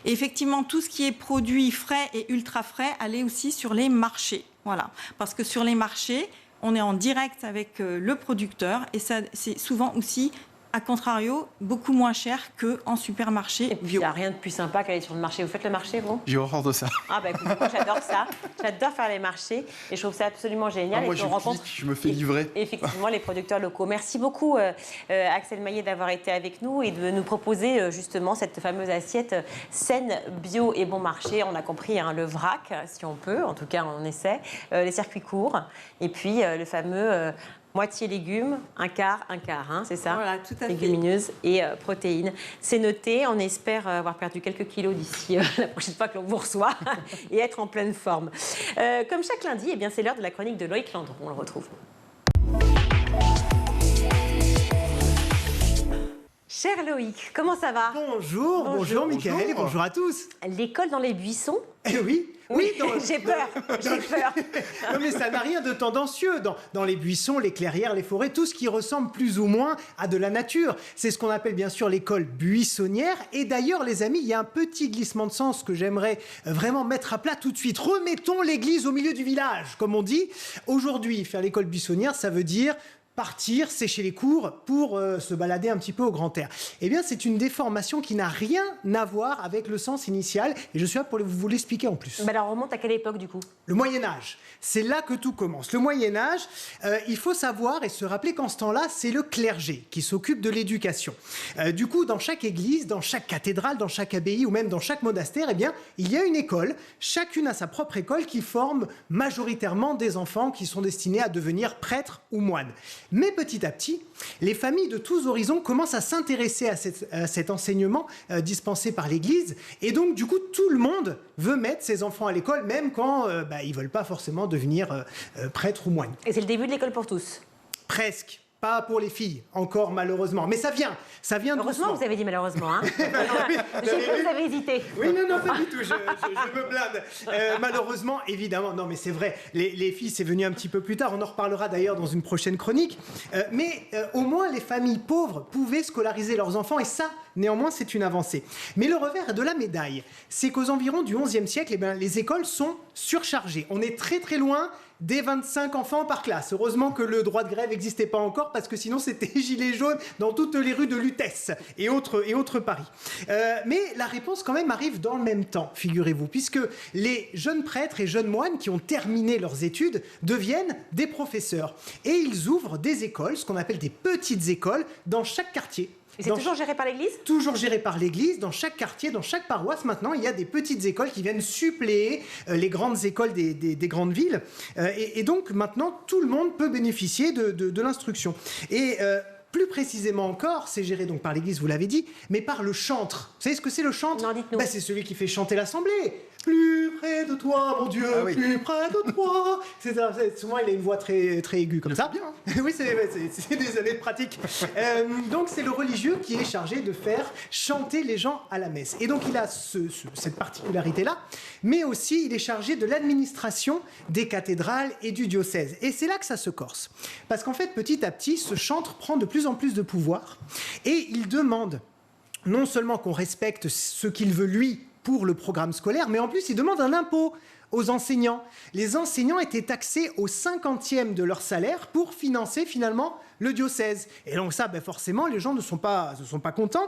I: Et effectivement, tout ce qui est produit frais et ultra frais, aller aussi sur les marchés. Voilà. Parce que sur les marchés, on est en direct avec le producteur et ça, c'est souvent aussi, à contrario, beaucoup moins cher qu'en supermarché bio.
A: Il n'y a rien de plus sympa qu'aller sur le marché. Vous faites le marché, vous?
B: J'ai horreur de ça.
A: Ah bah écoute, moi j'adore ça. J'adore faire les marchés et je trouve ça absolument génial.
B: Moi, je me fais livrer.
A: Effectivement, les producteurs locaux. Merci beaucoup, Axel Maillet, d'avoir été avec nous et de nous proposer justement cette fameuse assiette saine, bio et bon marché. On a compris le vrac, si on peut, en tout cas on essaie, les circuits courts et puis le fameux... moitié légumes, un quart, c'est ça?
I: Voilà, tout à fait.
A: Légumineuses et protéines. C'est noté, on espère avoir perdu quelques kilos d'ici la prochaine fois que l'on vous reçoit et être en pleine forme. Comme chaque lundi, eh bien, c'est l'heure de la chronique de Loïc Landron, on le retrouve. Cher Loïc, comment ça va?
J: Bonjour Mickaël et bonjour à tous.
A: L'école dans les buissons?
J: Eh oui.
A: J'ai peur.
J: Non mais ça n'a rien de tendancieux. Dans les buissons, les clairières, les forêts, tout ce qui ressemble plus ou moins à de la nature. C'est ce qu'on appelle bien sûr l'école buissonnière. Et d'ailleurs, les amis, il y a un petit glissement de sens que j'aimerais vraiment mettre à plat tout de suite. Remettons l'église au milieu du village, comme on dit. Aujourd'hui, faire l'école buissonnière, ça veut dire partir, sécher les cours pour se balader un petit peu au grand air. Eh bien, c'est une déformation qui n'a rien à voir avec le sens initial et je suis là pour vous l'expliquer en plus.
A: Alors, on remonte à quelle époque du coup?
J: Le Moyen-Âge. C'est là que tout commence. Le Moyen-Âge, il faut savoir et se rappeler qu'en ce temps-là, c'est le clergé qui s'occupe de l'éducation. Du coup, dans chaque église, dans chaque cathédrale, dans chaque abbaye ou même dans chaque monastère, eh bien, il y a une école. Chacune a sa propre école qui forme majoritairement des enfants qui sont destinés à devenir prêtres ou moines. Mais petit à petit, les familles de tous horizons commencent à s'intéresser à cet enseignement dispensé par l'Église. Et donc, du coup, tout le monde veut mettre ses enfants à l'école, même quand ils ne veulent pas forcément devenir prêtres ou moines.
A: Et c'est le début de l'école pour tous?
J: Presque. Pas pour les filles, encore malheureusement. Mais ça vient
A: heureusement
J: doucement.
A: Vous avez dit malheureusement, hein. J'ai cru que vous avez hésité.
J: Oui, non, pas du tout, je me blinde. Malheureusement, évidemment, non mais c'est vrai, les filles c'est venu un petit peu plus tard, on en reparlera d'ailleurs dans une prochaine chronique. Mais au moins les familles pauvres pouvaient scolariser leurs enfants et ça, néanmoins, c'est une avancée. Mais le revers de la médaille, c'est qu'aux environs du XIe siècle, les écoles sont surchargées. On est très très loin des 25 enfants par classe. Heureusement que le droit de grève n'existait pas encore parce que sinon c'était gilet jaune dans toutes les rues de Lutèce et autres Paris. Mais la réponse quand même arrive dans le même temps, figurez-vous, puisque les jeunes prêtres et jeunes moines qui ont terminé leurs études deviennent des professeurs. Et ils ouvrent des écoles, ce qu'on appelle des petites écoles, dans chaque quartier.
A: Et c'est toujours géré par l'Église?
J: Toujours géré par l'Église. Dans chaque quartier, dans chaque paroisse, maintenant, il y a des petites écoles qui viennent suppléer les grandes écoles des grandes villes. Et donc, maintenant, tout le monde peut bénéficier de l'instruction. Et plus précisément encore, c'est géré donc par l'Église, vous l'avez dit, mais par le chantre. Vous savez ce que c'est le chantre?
A: Non, dites-nous.
J: C'est celui qui fait chanter l'assemblée. Plus près de toi, mon Dieu, plus près de toi. Souvent, il a une voix très, très aiguë comme ça. Bien. Oui, c'est des années de pratique. Donc, c'est le religieux qui est chargé de faire chanter les gens à la messe. Et donc, il a cette particularité-là, mais aussi, il est chargé de l'administration des cathédrales et du diocèse. Et c'est là que ça se corse. Parce qu'en fait, petit à petit, ce chantre prend de plus en plus de pouvoir et il demande non seulement qu'on respecte ce qu'il veut, lui, pour le programme scolaire, mais en plus, il demande un impôt aux enseignants. Les enseignants étaient taxés au 50e de leur salaire pour financer finalement le diocèse. Et donc ça, forcément, les gens ne sont pas contents.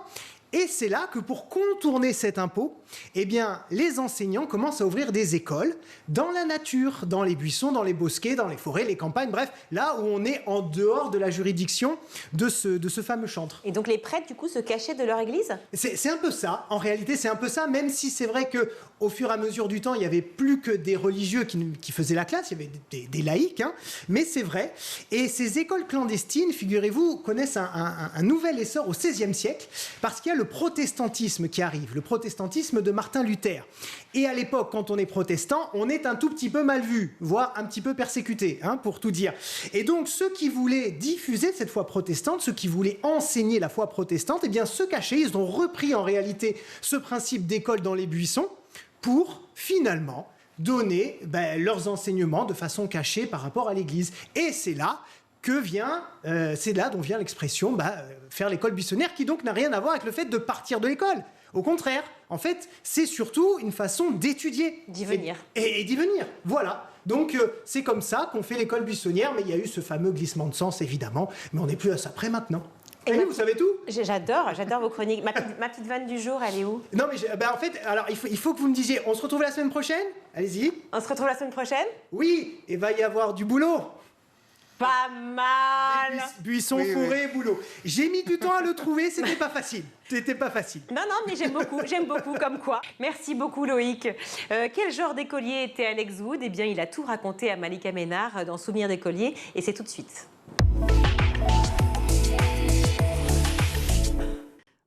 J: Et c'est là que pour contourner cet impôt, eh bien, les enseignants commencent à ouvrir des écoles dans la nature, dans les buissons, dans les bosquets, dans les forêts, les campagnes, bref, là où on est en dehors de la juridiction de ce fameux chantre.
A: Et donc les prêtres, du coup, se cachaient de leur église?
J: C'est un peu ça. En réalité, c'est un peu ça, même si c'est vrai qu'au fur et à mesure du temps, il n'y avait plus que des religieux qui faisaient la classe, il y avait des laïcs, hein, mais c'est vrai. Et ces écoles clandestines, figurez-vous, connaissent un nouvel essor au XVIe siècle, parce qu'il y a le protestantisme qui arrive, le protestantisme de Martin Luther. Et à l'époque, quand on est protestant, on est un tout petit peu mal vu, voire un petit peu persécuté, hein, pour tout dire. Et donc, ceux qui voulaient diffuser cette foi protestante, ceux qui voulaient enseigner la foi protestante, eh bien, se cachaient. Ils ont repris en réalité ce principe d'école dans les buissons pour, finalement, donner leurs enseignements de façon cachée par rapport à l'Église. Et c'est là dont vient l'expression faire l'école buissonnière, qui donc n'a rien à voir avec le fait de partir de l'école. Au contraire, en fait, c'est surtout une façon d'étudier.
A: D'y venir.
J: Et d'y venir, voilà. Donc, c'est comme ça qu'on fait l'école buissonnière, mais il y a eu ce fameux glissement de sens, évidemment, mais on n'est plus à ça près maintenant. Et vous savez tout?
A: J'adore vos chroniques. Ma petite vanne du jour, elle est où?
J: Non, mais en fait, alors il faut que vous me disiez, on se retrouve la semaine prochaine? Allez-y.
A: On se retrouve la semaine prochaine?
J: Oui, et va y avoir du boulot.
A: Pas mal.
J: Buisson, forêt, boulot. J'ai mis du temps à le trouver, c'était pas facile.
A: Non, mais j'aime beaucoup, comme quoi. Merci beaucoup, Loïc. Quel genre d'écolier était Alex Wood? Eh bien, il a tout raconté à Malika Ménard dans Souvenirs d'écolier, et c'est tout de suite.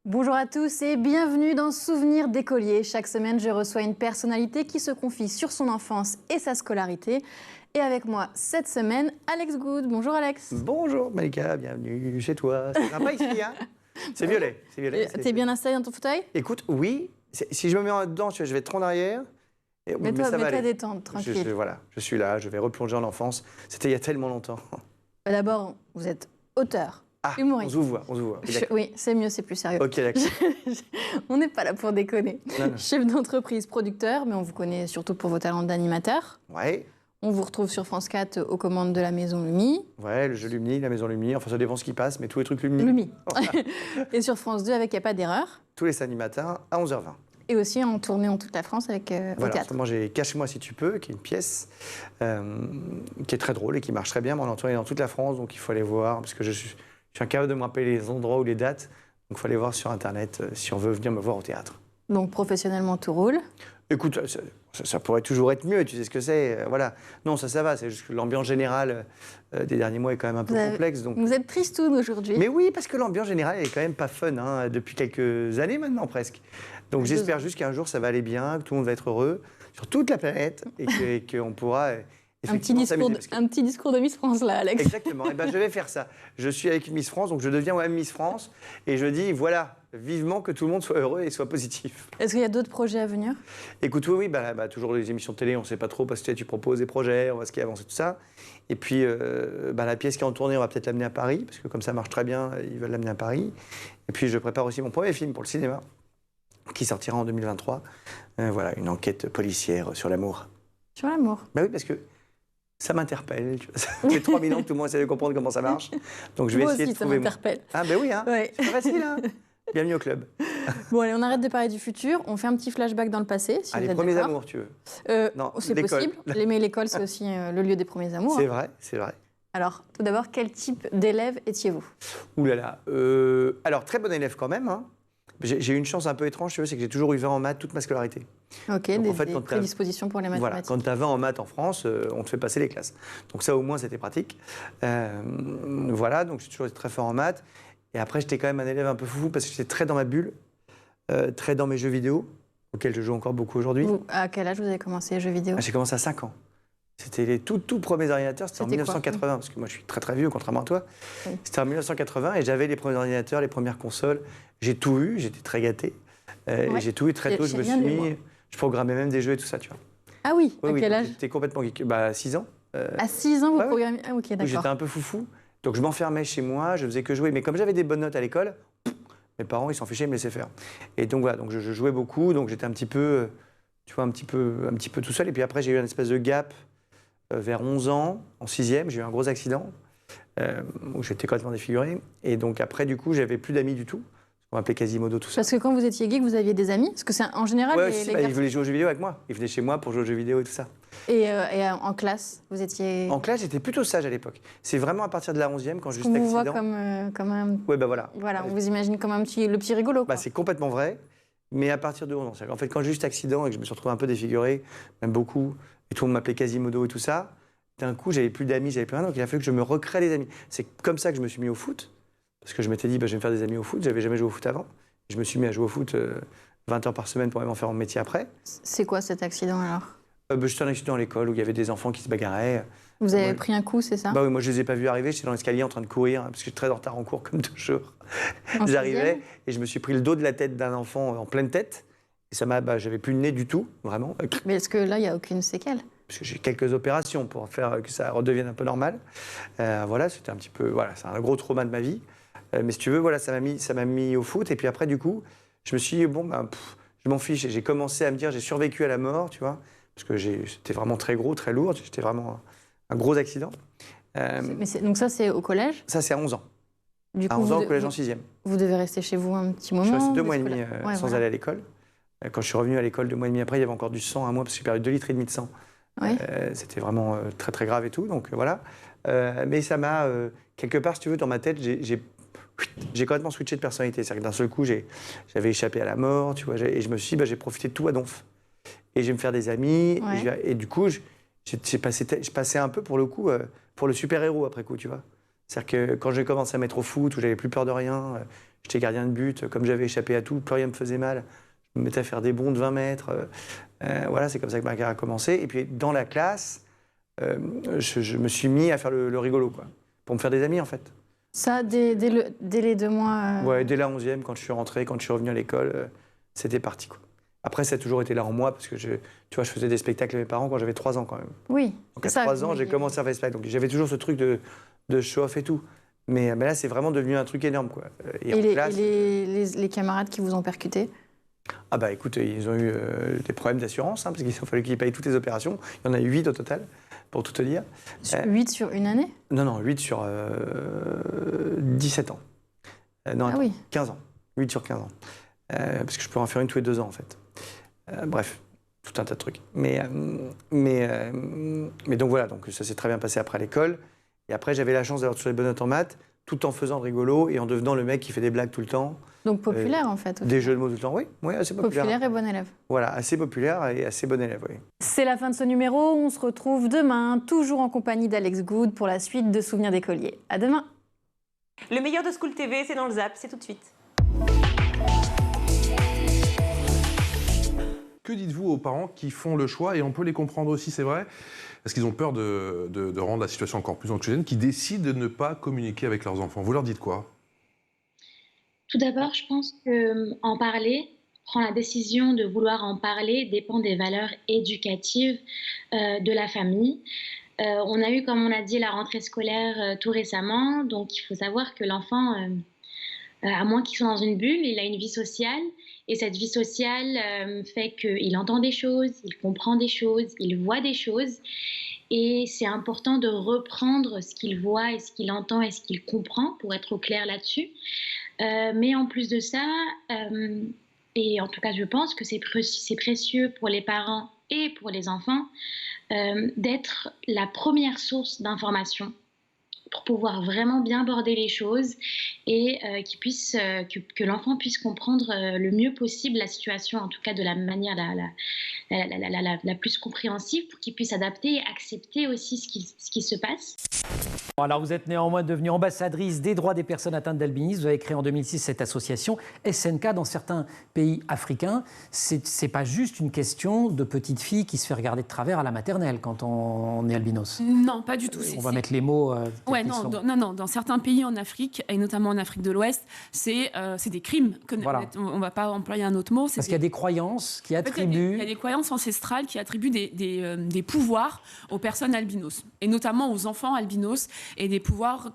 K: Bonjour à tous et bienvenue dans Souvenirs d'écolier. Chaque semaine, je reçois une personnalité qui se confie sur son enfance et sa scolarité. Et avec moi cette semaine, Alex Good. Bonjour Alex.
L: Bonjour Malika, bienvenue chez toi. C'est sympa ici, hein? C'est violet. C'est violet.
K: T'es bien installé dans ton fauteuil?
L: Écoute, oui. Si je me mets dedans, je vais être trop en arrière.
K: Mets-toi détendre, tranquille.
L: Voilà, je suis là, je vais replonger en enfance. C'était il y a tellement longtemps.
K: D'abord, vous êtes auteur,
L: on
K: humoriste.
L: se voit.
K: Oui, c'est mieux, c'est plus sérieux.
L: Ok, d'accord.
K: On n'est pas là pour déconner.
L: Non.
K: Chef d'entreprise, producteur, mais on vous connaît surtout pour vos talents d'animateur.
L: Ouais.
K: On vous retrouve sur France 4 aux commandes de la Maison Lumi.
L: Ouais, le jeu Lumni, la Maison Lumni, enfin ça dépend ce qui passe, mais tous les trucs Lumni.
K: Lumi. Et sur France 2 avec Y a pas d'erreur.
L: Tous les samedis matins à 11h20.
K: Et aussi en tournée en toute la France avec au théâtre.
L: Moi j'ai Cache-moi si tu peux, qui est une pièce qui est très drôle et qui marche très bien. Mais on en tourné dans toute la France, donc il faut aller voir, parce que je suis incapable de me rappeler les endroits ou les dates. Donc il faut aller voir sur Internet si on veut venir me voir au théâtre.
K: Donc professionnellement, tout roule.
L: Écoute, ça pourrait toujours être mieux, tu sais ce que c'est. Voilà. Non, ça va, c'est juste que l'ambiance générale des derniers mois est quand même un peu complexe. Donc...
K: Vous êtes tristoun aujourd'hui.
L: Mais oui, parce que l'ambiance générale, elle est quand même pas fun, hein, depuis quelques années maintenant presque. Donc j'espère juste qu'un jour ça va aller bien, que tout le monde va être heureux sur toute la planète et qu'on pourra effectivement s'amuser.
K: Un petit discours de Miss France là, Alex.
L: Exactement, et ben, je vais faire ça. Je suis avec une Miss France, donc je deviens moi-même Miss France et je dis voilà, vivement que tout le monde soit heureux et soit positif.
K: Est-ce qu'il y a d'autres projets à venir?
L: Écoute, oui, toujours les émissions de télé, on ne sait pas trop parce que tu proposes des projets, on voit ce qui avance et tout ça. Et puis la pièce qui est en tournée, on va peut-être l'amener à Paris parce que comme ça marche très bien, ils veulent l'amener à Paris. Et puis je prépare aussi mon premier film pour le cinéma qui sortira en 2023. Voilà, une enquête policière sur l'amour.
K: Sur l'amour?
L: Bah oui, parce que ça m'interpelle. Ça fait 3000 ans que tout le monde essaie de comprendre comment ça marche. Donc je vais essayer de trouver...
K: ça m'interpelle.
L: Ah ben oui, hein.
K: Ouais.
L: C'est pas facile, hein. Bienvenue au club.
K: Bon, allez, on arrête de parler du futur. On fait un petit flashback dans le passé, si
L: les premiers amours, tu veux?
K: Non, c'est possible. Mais l'école, c'est aussi le lieu des premiers amours.
L: C'est vrai, c'est vrai.
K: Alors, tout d'abord, quel type d'élève étiez-vous?
L: Ouh là là. Alors, très bon élève quand même, hein. J'ai eu une chance un peu étrange, tu veux, c'est que j'ai toujours eu 20 en maths toute ma scolarité.
K: Ok, donc, des prédispositions pour les mathématiques.
L: Voilà, quand tu as 20 en maths en France, on te fait passer les classes. Donc ça, au moins, c'était pratique. Voilà, donc j'ai toujours été très fort en maths. Et après, j'étais quand même un élève un peu foufou parce que j'étais très dans ma bulle, très dans mes jeux vidéo, auxquels je joue encore beaucoup aujourd'hui.
K: À quel âge vous avez commencé les jeux vidéo?
L: J'ai commencé à 5 ans. C'était les tout premiers ordinateurs, c'était en 1980, parce que moi je suis très vieux, contrairement à toi. Oui. C'était en 1980 et j'avais les premiers ordinateurs, les premières consoles. J'ai tout eu, j'étais très gâté. Et j'ai tout eu très tôt, je me suis mis... Je programmais même des jeux et tout ça, tu vois.
K: Ah oui, à quel âge?
L: J'étais complètement geek. 6 ans.
K: À 6 ans, vous programmez? Ah ok, d'accord.
L: J'étais un peu foufou. Donc je m'enfermais chez moi, je faisais que jouer. Mais comme j'avais des bonnes notes à l'école, mes parents, ils s'en fichaient, ils me laissaient faire. Et donc voilà, donc je jouais beaucoup, donc j'étais un petit peu, tu vois, un petit peu tout seul. Et puis après, j'ai eu une espèce de gap vers 11 ans, en 6e, j'ai eu un gros accident où j'étais complètement défiguré. Et donc après, du coup, j'avais plus d'amis du tout. On m'appelait Quasimodo, tout ça.
K: Parce que quand vous étiez geek, vous aviez des amis? Parce que c'est en général...
L: ils voulaient jouer aux jeux vidéo avec moi. Ils venaient chez moi pour jouer aux jeux vidéo et tout ça.
K: Et en classe, vous étiez...
L: En classe, j'étais plutôt sage à l'époque. C'est vraiment à partir de la 11e, quand j'ai eu cet accident...
K: On vous voit comme un...
L: Oui, ben voilà.
K: Voilà, on vous imagine comme le petit rigolo, quoi.
L: C'est complètement vrai, mais à partir de 11 ans. En fait, quand j'ai eu cet accident et que je me suis retrouvé un peu défiguré, même beaucoup, et tout le monde m'appelait Quasimodo et tout ça, d'un coup, j'avais plus d'amis, j'avais plus rien, donc il a fallu que je me recrée des amis. C'est comme ça que je me suis mis au foot, parce que je m'étais dit, je vais me faire des amis au foot, j'avais jamais joué au foot avant. Je me suis mis à jouer au foot 20 heures par semaine pour même en faire mon métier après.
K: C'est quoi cet accident alors?
L: J'étais un accident à l'école où il y avait des enfants qui se bagarraient.
K: Vous avez pris un coup, c'est ça?
L: Oui, moi je les ai pas vus arriver, j'étais dans l'escalier en train de courir, parce que j'étais très en retard en cours comme toujours. J'arrivais et je me suis pris le dos de la tête d'un enfant en pleine tête. Et ça j'avais plus le nez du tout, vraiment.
K: Mais est-ce que là, il n'y a aucune séquelle?
L: Parce que j'ai quelques opérations pour faire que ça redevienne un peu normal. Voilà, c'était un petit peu... Voilà, c'est un gros trauma de ma vie. Mais si tu veux, voilà, ça m'a mis au foot. Et puis après, du coup, je me suis dit, je m'en fiche. Et j'ai commencé à me dire, j'ai survécu à la mort, tu vois. Parce que c'était vraiment très gros, très lourd. C'était vraiment un gros accident.
K: Donc ça, c'est au collège?
L: Ça, c'est à 11 ans.
K: Du coup,
L: à 11 ans, au collège en 6e.
K: Vous devez rester chez vous un petit moment?
L: Je suis resté 2 mois et demi sans aller à l'école. Quand je suis revenu à l'école 2 mois et demi après, il y avait encore du sang à moi, parce que j'ai perdu 2,5 litres de sang. Oui. C'était vraiment très, très grave et tout. Donc voilà. Mais ça m'a, quelque part, si tu veux, dans ma tête, j'ai complètement switché de personnalité. C'est-à-dire que d'un seul coup, j'avais échappé à la mort, tu vois, et je me suis dit, j'ai profité de tout à donf. Et je vais me faire des amis. Ouais. Et du coup, je passais un peu, pour le coup, pour le super-héros après coup, tu vois. C'est-à-dire que quand j'ai commencé à mettre au foot, où j'avais plus peur de rien, j'étais gardien de but, comme j'avais échappé à tout, plus rien me faisait mal. Je me mettais à faire des bonds de 20 mètres. Voilà, c'est comme ça que ma carrière a commencé. Et puis, dans la classe, je me suis mis à faire le rigolo, quoi, pour me faire des amis, en fait.
K: Ça, dès les 2 mois
L: Ouais, dès la 11e, quand je suis rentré, quand je suis revenu à l'école, c'était parti, quoi. Après, ça a toujours été là en moi, parce que je faisais des spectacles avec mes parents quand j'avais 3 ans, quand même.
K: Oui.
L: Donc à 3 ans, j'ai commencé à faire des spectacles. Donc j'avais toujours ce truc de show-off et tout. Mais là, c'est vraiment devenu un truc énorme, quoi.
K: Et les camarades qui vous ont percuté?
L: Ah bah écoute, ils ont eu des problèmes d'assurance, hein, parce qu'il a fallu qu'ils payent toutes les opérations. Il y en a eu 8 au total, pour tout te dire.
K: 8 sur une année?
L: Non, 8 sur 17 ans. Non,
K: oui.
L: 15 ans. 8 sur 15 ans. Parce que je peux en faire une tous les 2 ans, en fait. Bref, tout un tas de trucs. Mais donc voilà, donc ça s'est très bien passé après l'école. Et après, j'avais la chance d'avoir toujours les bonnes notes en maths, tout en faisant rigolo et en devenant le mec qui fait des blagues tout le temps.
K: Donc populaire, en fait.
L: Des jeux de mots tout le temps, oui, assez populaire.
K: Populaire et bon élève.
L: Voilà, assez populaire et assez bon élève, oui.
K: C'est la fin de ce numéro. On se retrouve demain, toujours en compagnie d'Alex Good pour la suite de Souvenirs d'écoliers. À demain.
A: Le meilleur de School TV, c'est dans le Zap, c'est tout de suite.
M: Que dites-vous aux parents qui font le choix, et on peut les comprendre aussi, c'est vrai, parce qu'ils ont peur de rendre la situation encore plus anxiogène, qui décident de ne pas communiquer avec leurs enfants? Vous leur dites quoi?
N: Tout d'abord, je pense qu'en parler, prendre la décision de vouloir en parler, dépend des valeurs éducatives de la famille. On a eu, comme on a dit, la rentrée scolaire tout récemment, donc il faut savoir que l'enfant, à moins qu'il soit dans une bulle, il a une vie sociale. Et cette vie sociale fait qu'il entend des choses, il comprend des choses, il voit des choses. Et c'est important de reprendre ce qu'il voit et ce qu'il entend et ce qu'il comprend, pour être au clair là-dessus. Mais en plus de ça, et en tout cas je pense que c'est précieux pour les parents et pour les enfants, d'être la première source d'information pour pouvoir vraiment bien border les choses et que l'enfant puisse comprendre le mieux possible la situation, en tout cas de la manière la plus compréhensible, pour qu'il puisse adapter et accepter aussi ce qui se passe.
O: Alors vous êtes néanmoins devenue ambassadrice des droits des personnes atteintes d'albinisme. Vous avez créé en 2006 cette association SNK dans certains pays africains. C'est pas juste une question de petite fille qui se fait regarder de travers à la maternelle quand on est albinos.
P: Non, pas du tout.
O: On va mettre les mots.
P: Ouais, non. Dans certains pays en Afrique, et notamment en Afrique de l'Ouest, c'est des crimes.
O: Voilà.
P: On ne va pas employer un autre mot.
O: Parce qu'il y a des croyances qui attribuent.
P: Il y a des croyances ancestrales qui attribuent des pouvoirs aux personnes albinos, et notamment aux enfants albinos, et des pouvoirs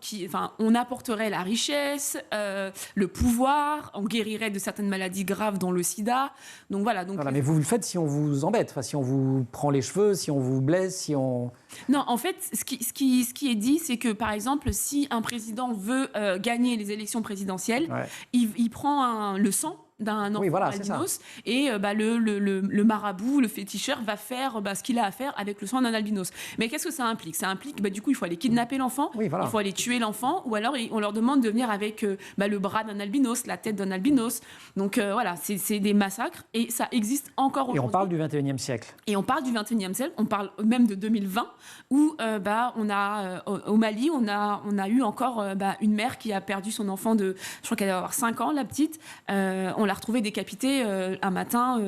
P: on apporterait la richesse, le pouvoir, on guérirait de certaines maladies graves, dont le sida. Donc voilà.
O: Mais vous le faites si on vous embête, si on vous prend les cheveux, si on vous blesse, si on...
P: Non, en fait, ce qui est dit, c'est que, par exemple, si un président veut gagner les élections présidentielles, il prend le sang d'un enfant albinos, et le marabout, le féticheur va faire ce qu'il a à faire avec le sang d'un albinos. Mais qu'est-ce que ça implique? Ça implique, du coup, il faut aller kidnapper l'enfant, il faut aller tuer l'enfant, ou alors on leur demande de venir avec le bras d'un albinos, la tête d'un albinos. Donc voilà, c'est des massacres, et ça existe encore aujourd'hui.
O: Et on parle du 21e siècle.
P: Et on parle du 21e siècle, on parle même de 2020, où on a, au Mali, on a eu encore une mère qui a perdu son enfant je crois qu'elle va avoir 5 ans, la petite. On l'a retrouvée décapitée un matin,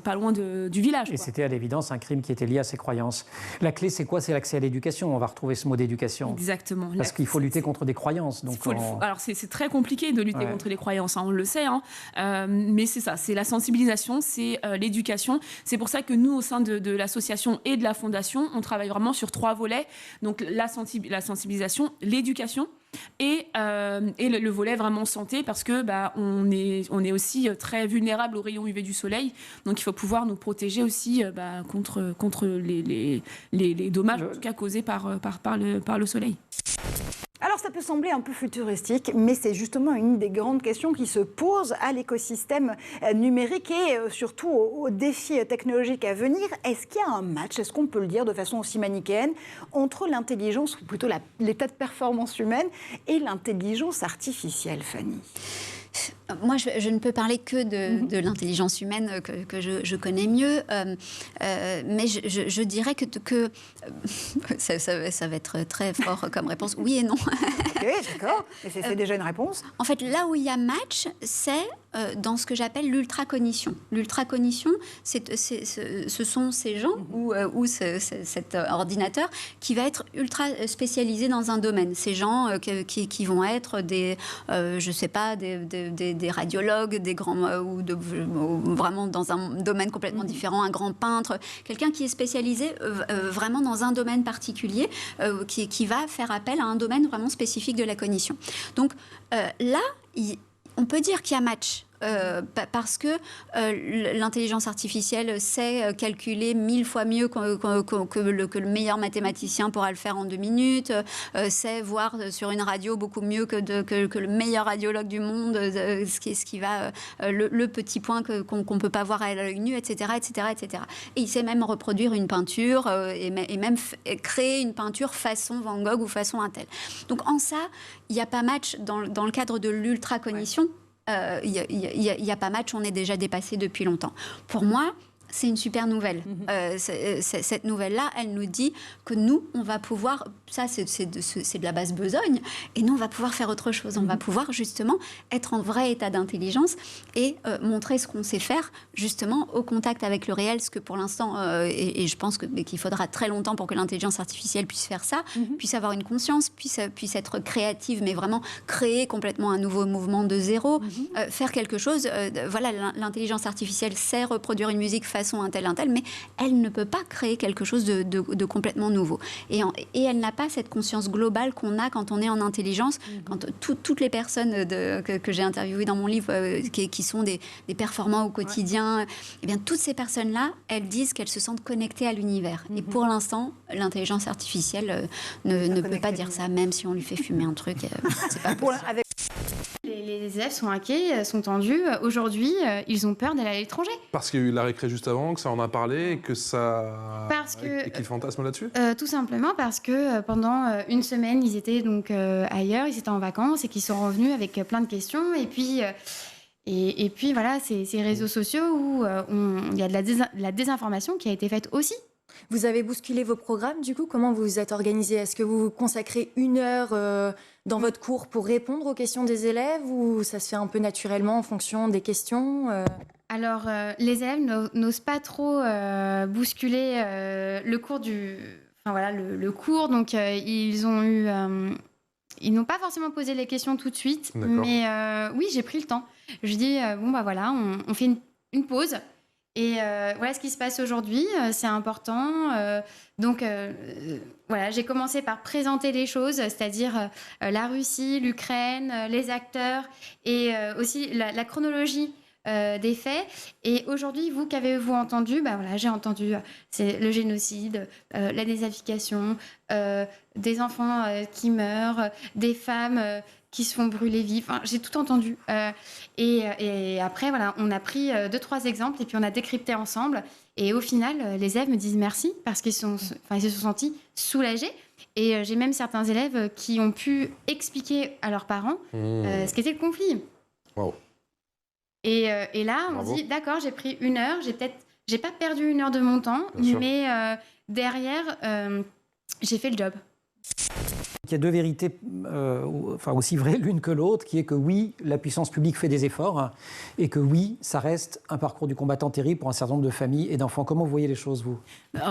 P: pas loin du village.
O: Et c'était à l'évidence un crime qui était lié à ses croyances. La clé, c'est quoi? C'est l'accès à l'éducation. On va retrouver ce mot d'éducation.
P: Exactement.
O: Parce qu'il faut lutter contre des croyances. Donc
P: Alors c'est très compliqué de lutter contre les croyances, on le sait. Mais c'est ça, c'est la sensibilisation, c'est l'éducation. C'est pour ça que nous, au sein de l'association et de la fondation, on travaille vraiment sur 3 volets. Donc la sensibilisation, l'éducation et le volet vraiment santé, parce que on est aussi très vulnérable aux rayons UV du soleil, donc il faut pouvoir nous protéger aussi contre les dommages en tout cas causés par le soleil.
Q: Alors ça peut sembler un peu futuristique, mais c'est justement une des grandes questions qui se posent à l'écosystème numérique et surtout aux défis technologiques à venir. Est-ce qu'il y a un match, est-ce qu'on peut le dire de façon aussi manichéenne, entre l'intelligence, ou plutôt l'état de performance humaine, et l'intelligence artificielle, Fanny ?
C: Moi, je ne peux parler que de l'intelligence humaine que je connais mieux, mais je dirais que ça va être très fort comme réponse. Oui et non.
Q: Ok, d'accord. Mais c'est déjà une réponse.
C: En fait, là où il y a match, c'est dans ce que j'appelle l'ultracognition. L'ultracognition, ce sont ces gens ou cet ordinateur qui va être ultra spécialisé dans un domaine. Ces gens qui vont être je sais pas, des radiologues, des grands ou vraiment dans un domaine complètement différent, un grand peintre, quelqu'un qui est spécialisé vraiment dans un domaine particulier, qui va faire appel à un domaine vraiment spécifique de la cognition. Donc là, on peut dire qu'il y a match. Parce que l'intelligence artificielle sait calculer 1000 fois mieux que le meilleur mathématicien pourra le faire en 2 minutes, sait voir sur une radio beaucoup mieux que le meilleur radiologue du monde, ce qui va le petit point qu'on ne peut pas voir à l'œil nu, etc., etc., etc. Et il sait même reproduire une peinture et même créer une peinture façon Van Gogh ou façon un tel. Donc en ça, il n'y a pas match dans le cadre de l'ultracognition. Il n'y a pas match, on est déjà dépassé depuis longtemps. Pour moi, c'est une super nouvelle. Cette nouvelle-là, elle nous dit que nous, on va pouvoir... Ça, c'est de la basse besogne. Et nous, on va pouvoir faire autre chose. On va pouvoir, justement, être en vrai état d'intelligence et montrer ce qu'on sait faire, justement, au contact avec le réel. Ce que, pour l'instant, et je pense qu'il faudra très longtemps pour que l'intelligence artificielle puisse faire ça, puisse avoir une conscience, puisse être créative, mais vraiment créer complètement un nouveau mouvement de zéro, faire quelque chose. Voilà, l'intelligence artificielle sait reproduire une musique façon un tel, mais elle ne peut pas créer quelque chose de complètement nouveau. Et elle n'a pas cette conscience globale qu'on a quand on est en intelligence, quand toutes les personnes que j'ai interviewées dans mon livre, qui sont des performants au quotidien, eh bien, toutes ces personnes-là, elles disent qu'elles se sentent connectées à l'univers. Et pour l'instant, l'intelligence artificielle ne peut pas dire ça, même si on lui fait fumer un truc. C'est pas possible.
R: Les élèves sont inquiets, sont tendus. Aujourd'hui, ils ont peur d'aller à l'étranger. Parce
M: qu'il y a eu la récré juste avant, que ça en a parlé, et que ça... et qu'ils fantasment là-dessus
R: tout simplement parce que pendant une semaine, ils étaient donc ailleurs, ils étaient en vacances et qu'ils sont revenus avec plein de questions. Et puis voilà, ces réseaux sociaux où il y a de la désinformation qui a été faite aussi.
S: Vous avez bousculé vos programmes, du coup, comment vous vous êtes organisé? Est-ce que vous consacrez 1 heure dans votre cours pour répondre aux questions des élèves ou ça se fait un peu naturellement en fonction des questions
R: Alors, les élèves n'osent pas trop bousculer le cours le cours, donc ils n'ont pas forcément posé les questions tout de suite, mais oui, j'ai pris le temps. Je dis, voilà, on fait une pause. Et voilà ce qui se passe aujourd'hui, c'est important. Donc voilà, j'ai commencé par présenter les choses, c'est-à-dire la Russie, l'Ukraine, les acteurs et aussi la chronologie des faits. Et aujourd'hui, vous, qu'avez-vous entendu? Voilà, j'ai entendu c'est le génocide, la désaffiliation, des enfants qui meurent, des femmes... qui se font brûler vifs. Enfin, j'ai tout entendu. Et après, voilà, on a pris 2-3 exemples et puis on a décrypté ensemble. Et au final, les élèves me disent merci parce qu'ils se sont sentis soulagés. Et j'ai même certains élèves qui ont pu expliquer à leurs parents ce qu'était le conflit.
M: Wow.
R: Et là, on dit, d'accord, j'ai pris 1 heure. J'ai pas perdu 1 heure de mon temps, mais derrière, j'ai fait le job.
O: Il y a 2 vérités aussi vraies l'une que l'autre, qui est que oui, la puissance publique fait des efforts et que oui, ça reste un parcours du combattant terrible pour un certain nombre de familles et d'enfants. Comment vous voyez les choses, vous?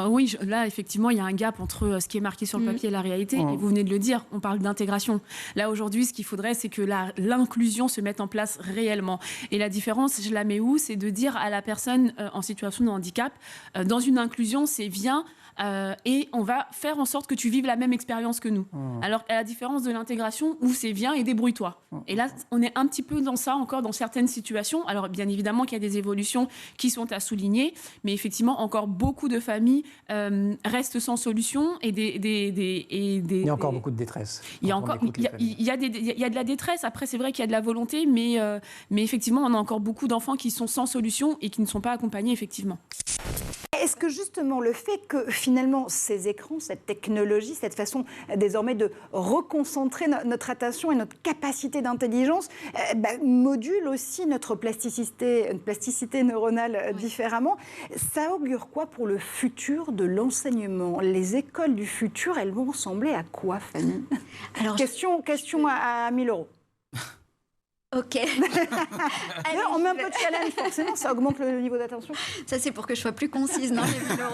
P: Oui, là, effectivement, il y a un gap entre ce qui est marqué sur le papier et la réalité. Et vous venez de le dire, on parle d'intégration. Là, aujourd'hui, ce qu'il faudrait, c'est que l'inclusion se mette en place réellement. Et la différence, je la mets où? C'est de dire à la personne en situation de handicap, dans une inclusion, c'est viens... et on va faire en sorte que tu vives la même expérience que nous. Alors, à la différence de l'intégration, où c'est viens et débrouille-toi. Et là, on est un petit peu dans ça encore dans certaines situations. Alors, bien évidemment qu'il y a des évolutions qui sont à souligner, mais effectivement, encore beaucoup de familles restent sans solution et il
O: y a encore beaucoup de détresse.
P: Il y a de la détresse. Après, c'est vrai qu'il y a de la volonté, mais effectivement, on a encore beaucoup d'enfants qui sont sans solution et qui ne sont pas accompagnés, effectivement.
Q: Est-ce que justement le fait que finalement ces écrans, cette technologie, cette façon désormais de reconcentrer notre attention et notre capacité d'intelligence module aussi notre plasticité neuronale différemment, ça augure quoi pour le futur de l'enseignement? Les écoles du futur, elles vont ressembler à quoi, Fanny? Alors, question à 1 000 €.
T: Ok.
Q: Allez, on met un peu de challenge, forcément, ça augmente le niveau d'attention.
T: Ça, c'est pour que je sois plus concise, non, les 1 000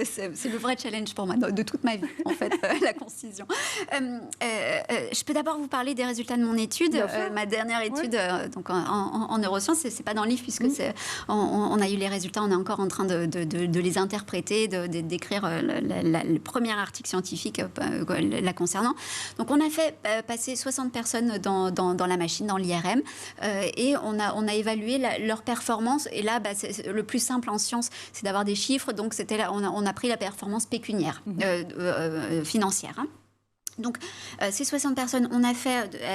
T: €. C'est le vrai challenge pour moi, de toute ma vie, en fait, la concision. Je peux d'abord vous parler des résultats de mon étude. Ma dernière étude donc en neurosciences, c'est pas dans le livre, puisque on a eu les résultats, on est encore en train de les interpréter, d'écrire le premier article scientifique la concernant. Donc, on a fait passer 60 personnes dans la machine, dans l'IRM, et on a évalué leur performance. Et là, le plus simple en sciences, c'est d'avoir des chiffres. Donc, on a pris la performance pécuniaire, financière. Hein. Donc, ces 60 personnes,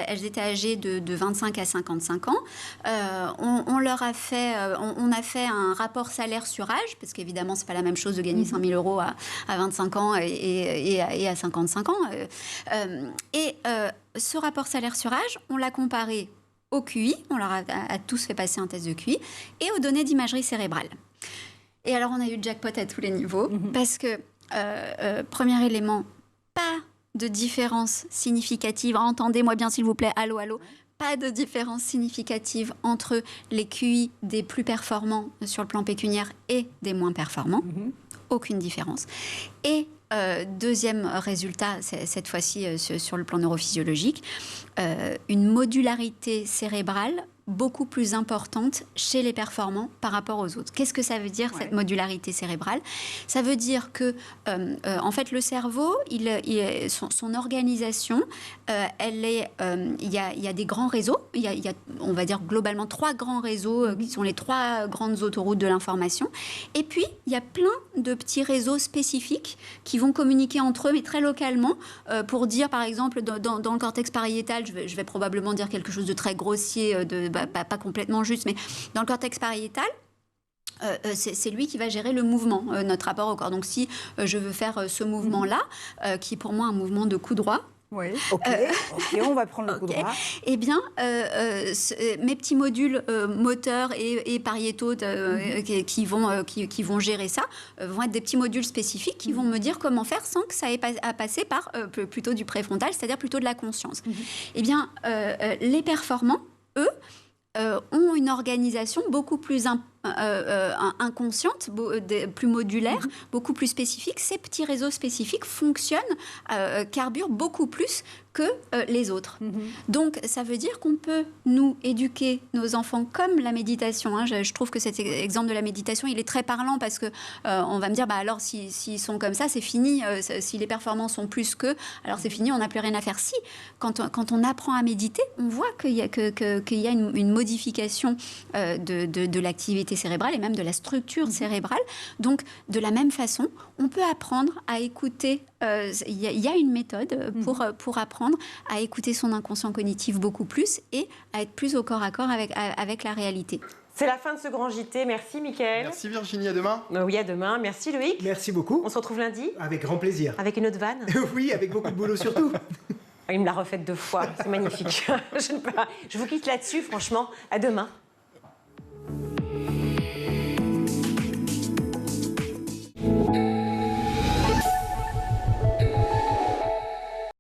T: elles étaient âgées de 25 à 55 ans. On a fait un rapport salaire sur âge, parce qu'évidemment, c'est pas la même chose de gagner 5 000 € à 25 ans et à 55 ans. Ce rapport salaire sur âge, on l'a comparé au QI, on leur a tous fait passer un test de QI, et aux données d'imagerie cérébrale. Et alors, on a eu le jackpot à tous les niveaux, parce que, premier élément, pas de différence significative, entendez-moi bien s'il vous plaît, allô, allô, pas de différence significative entre les QI des plus performants sur le plan pécuniaire et des moins performants, aucune différence. Et deuxième résultat, cette fois-ci sur le plan neurophysiologique, une modularité cérébrale beaucoup plus importante chez les performants par rapport aux autres. Qu'est-ce que ça veut dire, cette modularité cérébrale? Ça veut dire que, en fait, le cerveau, son organisation, il y a des grands réseaux. Il y a, on va dire, globalement 3 grands réseaux qui sont les 3 grandes autoroutes de l'information. Et puis, il y a plein de petits réseaux spécifiques qui vont communiquer entre eux, mais très localement, pour dire, par exemple, dans le cortex pariétal, je vais probablement dire quelque chose de très grossier, pas complètement juste, mais dans le cortex pariétal, c'est lui qui va gérer le mouvement, notre rapport au corps. Donc si je veux faire ce mouvement-là, qui est pour moi un mouvement de coup droit,
Q: oui, ok, on va prendre le coup droit.
T: Eh bien, mes petits modules moteurs et pariétaux qui vont gérer ça vont être des petits modules spécifiques qui vont me dire comment faire sans que ça ait à passer par plutôt du préfrontal, c'est-à-dire plutôt de la conscience. Eh bien, les performants, eux, ont une organisation beaucoup plus inconsciente, plus modulaire, beaucoup plus spécifique. Ces petits réseaux spécifiques fonctionnent, carburent beaucoup plus que les autres. Donc, ça veut dire qu'on peut, nous, éduquer nos enfants comme la méditation. Hein. Je trouve que cet exemple de la méditation, il est très parlant parce que on va me dire, alors, s'ils sont comme ça, c'est fini. Si les performances sont plus qu'eux, alors c'est fini, on n'a plus rien à faire. Si, quand on apprend à méditer, on voit qu'il y a une modification de l'activité cérébrale et même de la structure cérébrale. Donc, de la même façon, on peut apprendre à écouter. Il y a une méthode pour apprendre à écouter son inconscient cognitif beaucoup plus et à être plus au corps à corps avec la réalité.
A: C'est la fin de ce grand JT. Merci, Mickaël.
B: Merci, Virginie. À demain.
A: Oui, à demain. Merci, Loïc.
J: Merci beaucoup.
A: On se retrouve lundi.
J: Avec grand plaisir.
A: Avec une autre vanne.
J: Oui, avec beaucoup de boulot surtout.
A: Il me l'a refaite 2 fois. C'est magnifique. Je vous quitte là-dessus, franchement. À demain.